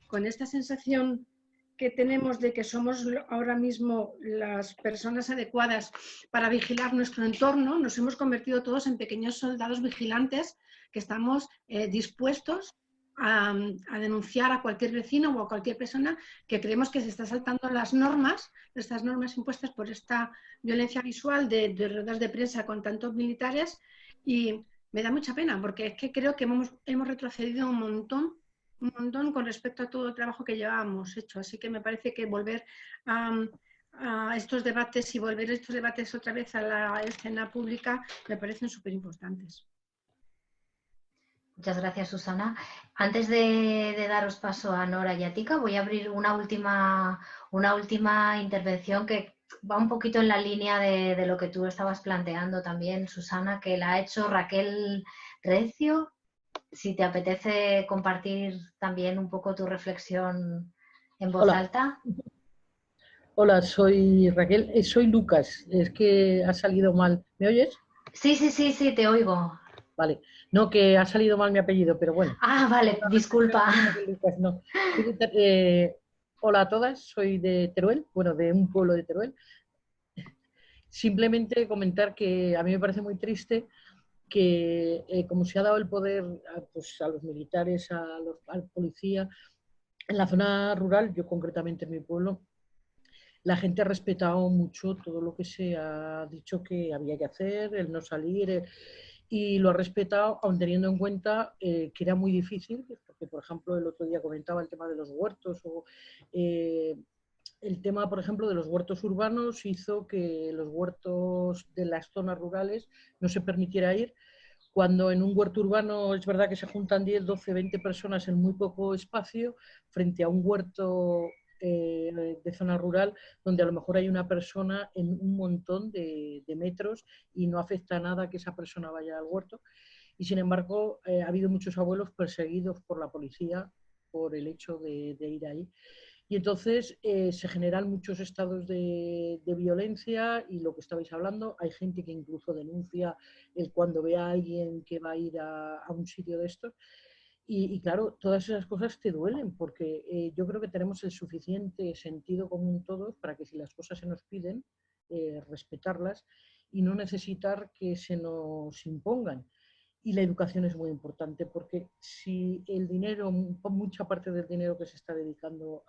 Speaker 8: con esta sensación que tenemos de que somos ahora mismo las personas adecuadas para vigilar nuestro entorno, nos hemos convertido todos en pequeños soldados vigilantes que estamos dispuestos a denunciar a cualquier vecino o a cualquier persona que creemos que se está saltando las normas, estas normas impuestas por esta violencia visual de ruedas de prensa con tantos militares, y me da mucha pena porque es que creo que hemos retrocedido un montón con respecto a todo el trabajo que llevábamos hecho. Así que me parece que volver a estos debates y volver estos debates otra vez a la escena pública me parecen súper importantes.
Speaker 2: Muchas gracias, Susana. Antes de daros paso a Nora y a Tika, voy a abrir una última intervención que va un poquito en la línea de lo que tú estabas planteando también, Susana, que la ha hecho Raquel Recio. Si te apetece compartir también un poco tu reflexión en voz alta.
Speaker 9: Hola, soy Raquel, soy Lucas, es que ha salido mal. ¿Me oyes?
Speaker 2: Sí, te oigo.
Speaker 9: Vale, no, que ha salido mal mi apellido, pero bueno.
Speaker 2: Ah, vale, disculpa.
Speaker 9: Lucas, no. Hola a todas, soy de Teruel, bueno, de un pueblo de Teruel. Simplemente comentar que a mí me parece muy triste que como se ha dado el poder a los militares, al policía, en la zona rural, yo concretamente en mi pueblo, la gente ha respetado mucho todo lo que se ha dicho que había que hacer, el no salir, y lo ha respetado, aun teniendo en cuenta que era muy difícil, porque por ejemplo el otro día comentaba el tema de los huertos, o el tema, por ejemplo, de los huertos urbanos hizo que los huertos de las zonas rurales no se permitiera ir, cuando en un huerto urbano es verdad que se juntan 10, 12, 20 personas en muy poco espacio, frente a un huerto de zona rural, donde a lo mejor hay una persona en un montón de metros y no afecta nada que esa persona vaya al huerto. Y sin embargo, ha habido muchos abuelos perseguidos por la policía por el hecho de ir ahí. Y entonces se generan muchos estados de violencia, y lo que estabais hablando, hay gente que incluso denuncia cuando ve a alguien que va a ir a un sitio de estos. Y claro, todas esas cosas te duelen, porque yo creo que tenemos el suficiente sentido común todos para que si las cosas se nos piden, respetarlas y no necesitar que se nos impongan. Y la educación es muy importante, porque si el dinero, mucha parte del dinero que se está dedicando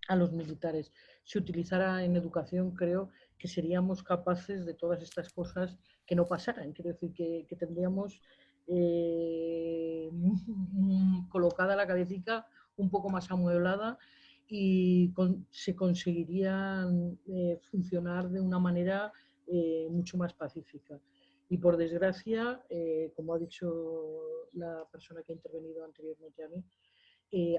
Speaker 9: a los militares se utilizara en educación, creo que seríamos capaces de todas estas cosas que no pasaran. Quiero decir que tendríamos colocada la cabecita un poco más amueblada y se conseguiría funcionar de una manera mucho más pacífica. Y por desgracia, como ha dicho la persona que ha intervenido anteriormente a mí,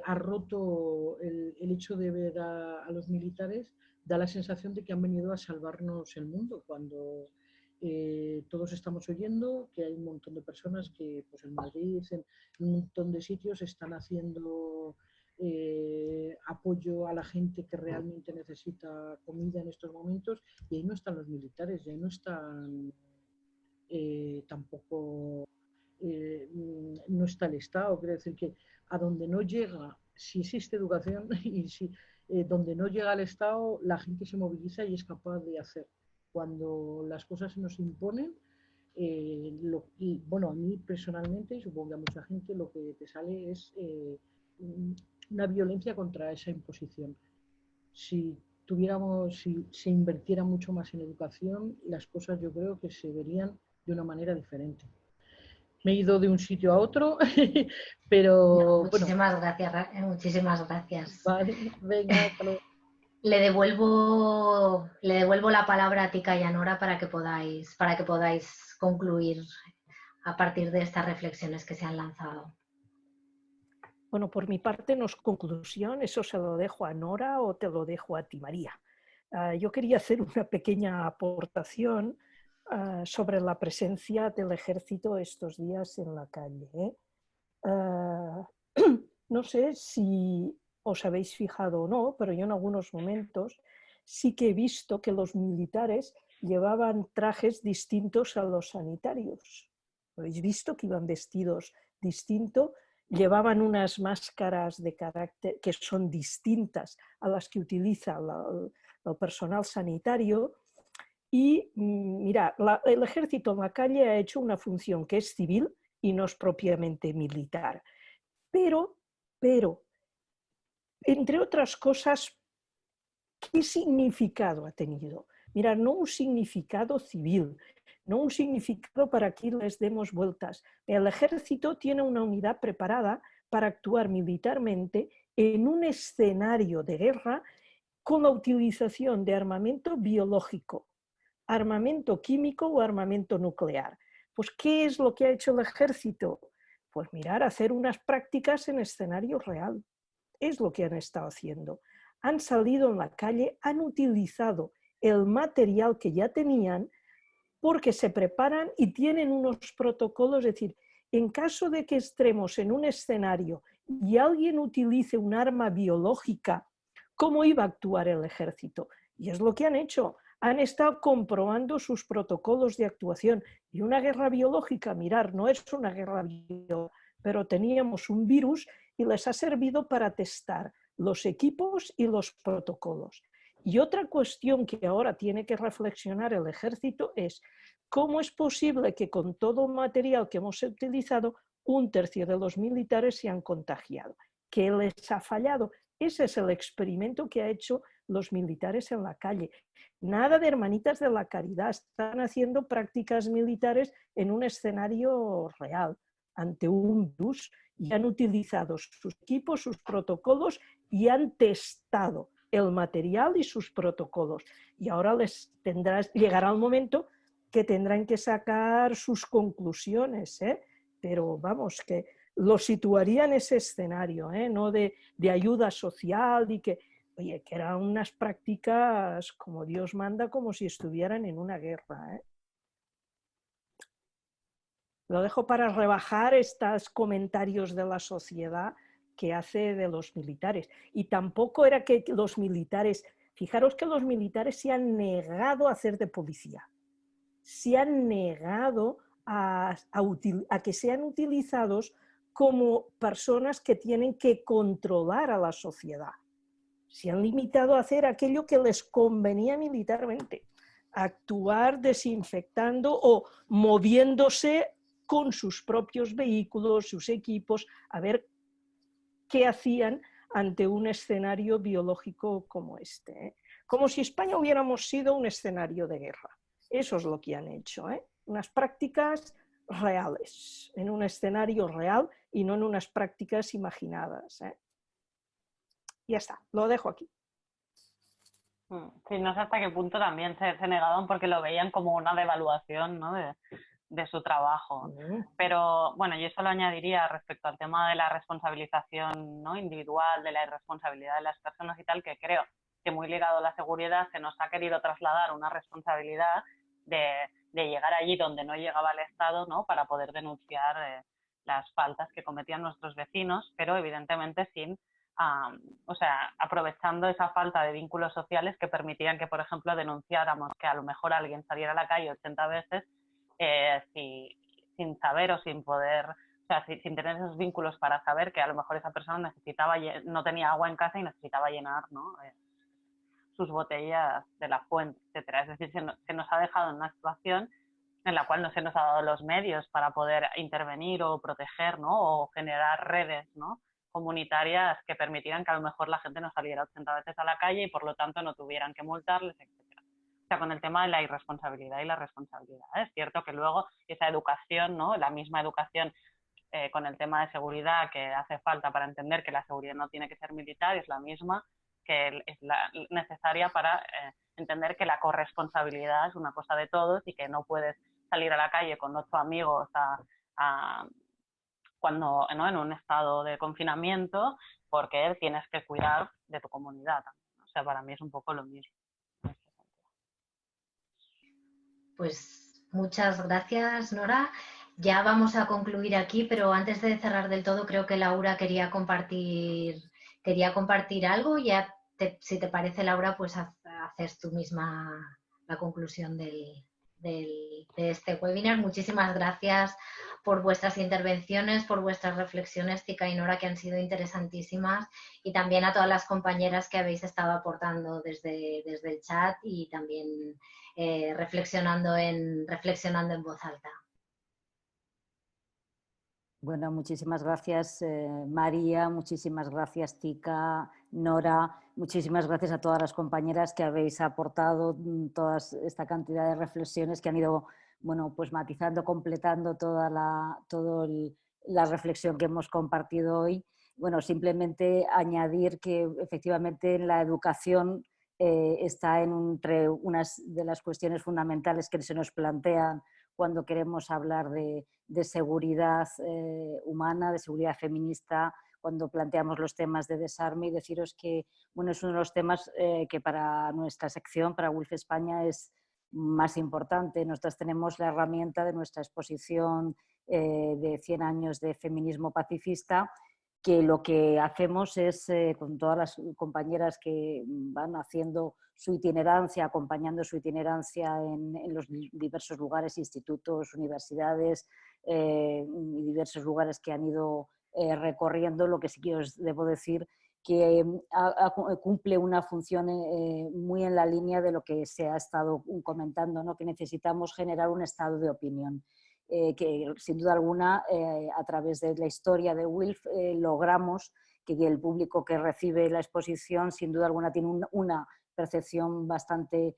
Speaker 9: ha roto el hecho de ver a los militares, da la sensación de que han venido a salvarnos el mundo, cuando todos estamos oyendo que hay un montón de personas que pues en Madrid, en un montón de sitios, están haciendo apoyo a la gente que realmente necesita comida en estos momentos, y ahí no están los militares, y ahí no están tampoco no está el Estado. Quiere decir que a donde no llega, si existe educación y si donde no llega el Estado, la gente se moviliza y es capaz de hacer. Cuando las cosas se nos imponen, y bueno, a mí personalmente, y supongo que a mucha gente, lo que te sale es una violencia contra esa imposición. Si se invirtiera mucho más en educación, las cosas yo creo que se verían de una manera diferente. Me he ido de un sitio a otro, pero
Speaker 2: muchísimas gracias, muchísimas gracias.
Speaker 9: Vale, venga, hasta luego.
Speaker 2: Le devuelvo la palabra a Tika y a Nora para que podáis concluir a partir de estas reflexiones que se han lanzado.
Speaker 3: Bueno, por mi parte no es conclusión, eso se lo dejo a Nora o te lo dejo a ti, María. Yo quería hacer una pequeña aportación sobre la presencia del ejército estos días en la calle. No sé si os habéis fijado o no, pero yo en algunos momentos sí que he visto que los militares llevaban trajes distintos a los sanitarios. ¿Habéis visto que iban vestidos distinto? Llevaban unas máscaras de carácter que son distintas a las que utiliza el personal sanitario. Y mira, el ejército en la calle ha hecho una función que es civil y no es propiamente militar. Pero, entre otras cosas, ¿qué significado ha tenido? Mira, no un significado civil, no un significado para que les demos vueltas. El ejército tiene una unidad preparada para actuar militarmente en un escenario de guerra con la utilización de armamento biológico, armamento químico o armamento nuclear. Pues, ¿qué es lo que ha hecho el ejército? Pues mirar, hacer unas prácticas en escenario real. Es lo que han estado haciendo. Han salido en la calle, han utilizado el material que ya tenían porque se preparan y tienen unos protocolos. Es decir, en caso de que estemos en un escenario y alguien utilice un arma biológica, ¿cómo iba a actuar el ejército? Y es lo que han hecho. Han estado comprobando sus protocolos de actuación. Y una guerra biológica, mirar, no es una guerra biológica, pero teníamos un virus y les ha servido para testar los equipos y los protocolos. Y otra cuestión que ahora tiene que reflexionar el ejército es cómo es posible que con todo el material que hemos utilizado, 1/3 de los militares se han contagiado. ¿Qué les ha fallado? Ese es el experimento que han hecho los militares en la calle. Nada de hermanitas de la caridad, están haciendo prácticas militares en un escenario real, ante un virus, y han utilizado sus equipos, sus protocolos y han testado el material y sus protocolos. Y ahora llegará el momento que tendrán que sacar sus conclusiones, pero vamos, que lo situaría en ese escenario, no de ayuda social y que, oye, que eran unas prácticas como Dios manda, como si estuvieran en una guerra. Lo dejo para rebajar estos comentarios de la sociedad que hace de los militares. Y tampoco era que los militares, fijaros que los militares se han negado a hacer de policía, se han negado a que sean utilizados como personas que tienen que controlar a la sociedad. Se han limitado a hacer aquello que les convenía militarmente, actuar desinfectando o moviéndose con sus propios vehículos, sus equipos, a ver qué hacían ante un escenario biológico como este. Como si España hubiéramos sido un escenario de guerra. Eso es lo que han hecho, unas prácticas reales, en un escenario real y no en unas prácticas imaginadas. Ya está, lo dejo aquí.
Speaker 4: Sí, no sé hasta qué punto también se negaban porque lo veían como una devaluación, ¿no? de su trabajo. Pero bueno, yo solo añadiría respecto al tema de la responsabilización, ¿no?, individual, de la irresponsabilidad de las personas y tal, que creo que muy ligado a la seguridad se nos ha querido trasladar una responsabilidad de llegar allí donde no llegaba el Estado, ¿no?, para poder denunciar las faltas que cometían nuestros vecinos, pero evidentemente sin, o sea, aprovechando esa falta de vínculos sociales que permitían que, por ejemplo, denunciáramos que a lo mejor alguien saliera a la calle 80 veces sin saber o sin poder, o sea, sin tener esos vínculos para saber que a lo mejor esa persona no tenía agua en casa y necesitaba llenar, ¿no?, sus botellas de la fuente, etcétera. Es decir, se nos ha dejado en una situación en la cual no se nos ha dado los medios para poder intervenir o proteger, ¿no?, o generar redes, ¿no?, comunitarias que permitieran que a lo mejor la gente no saliera 80 veces a la calle y por lo tanto no tuvieran que multarles, etcétera. O sea, con el tema de la irresponsabilidad y la responsabilidad. Es cierto que luego esa educación, ¿no?, la misma educación con el tema de seguridad que hace falta para entender que la seguridad no tiene que ser militar, es la misma que es necesaria para entender que la corresponsabilidad es una cosa de todos y que no puedes salir a la calle con 8 amigos cuando, ¿no?, en un estado de confinamiento, porque tienes que cuidar de tu comunidad. O sea, para mí es un poco lo mismo.
Speaker 2: Pues muchas gracias, Nora. Ya vamos a concluir aquí, pero antes de cerrar del todo, creo que Laura quería compartir algo. Ya, si te parece, Laura, pues haces tú misma la conclusión de este webinar. Muchísimas gracias por vuestras intervenciones, por vuestras reflexiones, Tika y Nora, que han sido interesantísimas, y también a todas las compañeras que habéis estado aportando desde el chat y también reflexionando en voz alta.
Speaker 1: Bueno, muchísimas gracias María, muchísimas gracias Tika, Nora, muchísimas gracias a todas las compañeras que habéis aportado toda esta cantidad de reflexiones que han ido, bueno, pues matizando, completando toda la reflexión que hemos compartido hoy. Bueno, simplemente añadir que efectivamente la educación está entre unas de las cuestiones fundamentales que se nos plantean cuando queremos hablar de seguridad humana, de seguridad feminista, cuando planteamos los temas de desarme, y deciros que bueno, es uno de los temas que para nuestra sección, para WILF España, es más importante. Nosotros tenemos la herramienta de nuestra exposición de 100 años de feminismo pacifista, que lo que hacemos es, con todas las compañeras que van haciendo su itinerancia, acompañando su itinerancia en los diversos lugares, institutos, universidades y diversos lugares que han ido recorriendo, lo que sí que os debo decir que cumple una función muy en la línea de lo que se ha estado comentando, ¿no?, que necesitamos generar un estado de opinión. Que sin duda alguna a través de la historia de WILF logramos que el público que recibe la exposición sin duda alguna tiene una percepción bastante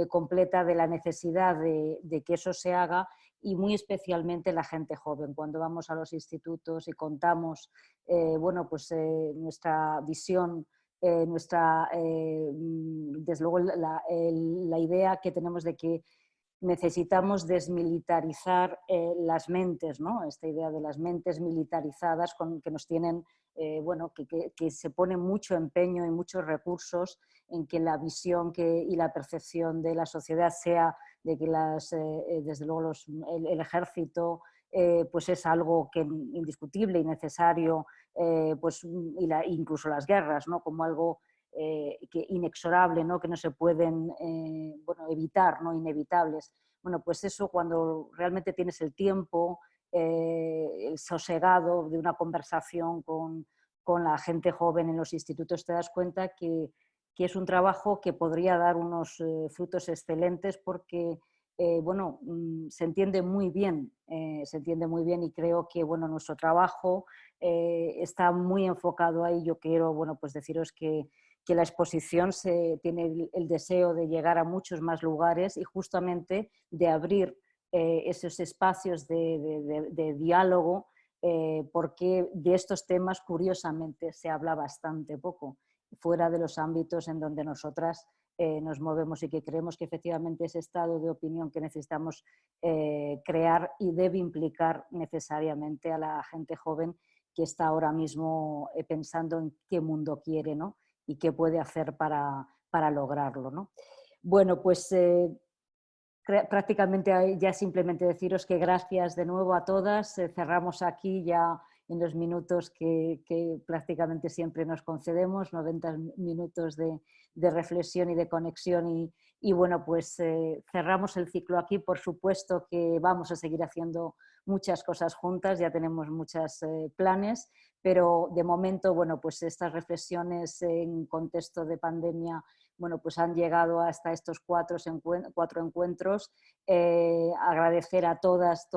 Speaker 1: completa de la necesidad de que eso se haga, y muy especialmente la gente joven. Cuando vamos a los institutos y contamos bueno, pues, nuestra visión, desde luego la idea que tenemos de que necesitamos desmilitarizar las mentes, ¿no?, esta idea de las mentes militarizadas que nos tienen, bueno, que se pone mucho empeño y muchos recursos en que la visión y la percepción de la sociedad sea de que desde luego el ejército pues es algo indiscutible y necesario, pues, incluso las guerras, ¿no?, como algo inexorable, ¿no?, que no se pueden bueno, evitar, ¿no?, inevitables. Bueno, pues eso, cuando realmente tienes el tiempo sosegado de una conversación con la gente joven en los institutos, te das cuenta que es un trabajo que podría dar unos frutos excelentes, porque bueno, se entiende muy bien y creo que bueno, nuestro trabajo está muy enfocado ahí. Yo quiero, bueno, pues deciros que la exposición tiene el deseo de llegar a muchos más lugares y justamente de abrir esos espacios de diálogo, porque de estos temas curiosamente se habla bastante poco, fuera de los ámbitos en donde nosotras nos movemos y que creemos que efectivamente ese estado de opinión que necesitamos crear y debe implicar necesariamente a la gente joven que está ahora mismo pensando en qué mundo quiere, ¿no? Y qué puede hacer para lograrlo, ¿no? Bueno, pues prácticamente ya simplemente deciros que gracias de nuevo a todas. Cerramos aquí ya en los minutos que prácticamente siempre nos concedemos, 90 minutos de reflexión y de conexión y bueno, pues cerramos el ciclo aquí. Por supuesto que vamos a seguir haciendo muchas cosas juntas, ya tenemos muchos planes, pero de momento, bueno, pues estas reflexiones en contexto de pandemia, bueno, pues han llegado hasta estos 4 encuentros. Agradecer a todas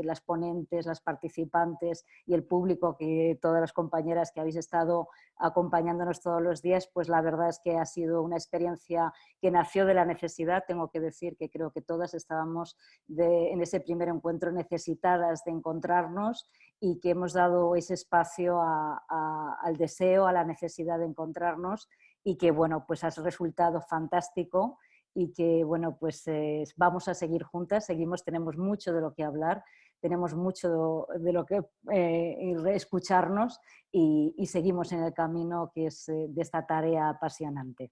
Speaker 1: las ponentes, las participantes y el público, todas las compañeras que habéis estado acompañándonos todos los días, pues la verdad es que ha sido una experiencia que nació de la necesidad. Tengo que decir que creo que todas estábamos en ese primer encuentro necesitadas de encontrarnos y que hemos dado ese espacio al deseo, a la necesidad de encontrarnos y que bueno, pues ha resultado fantástico y que bueno, pues vamos a seguir juntas, tenemos mucho de lo que hablar, tenemos mucho de lo que escucharnos y seguimos en el camino que es de esta tarea apasionante.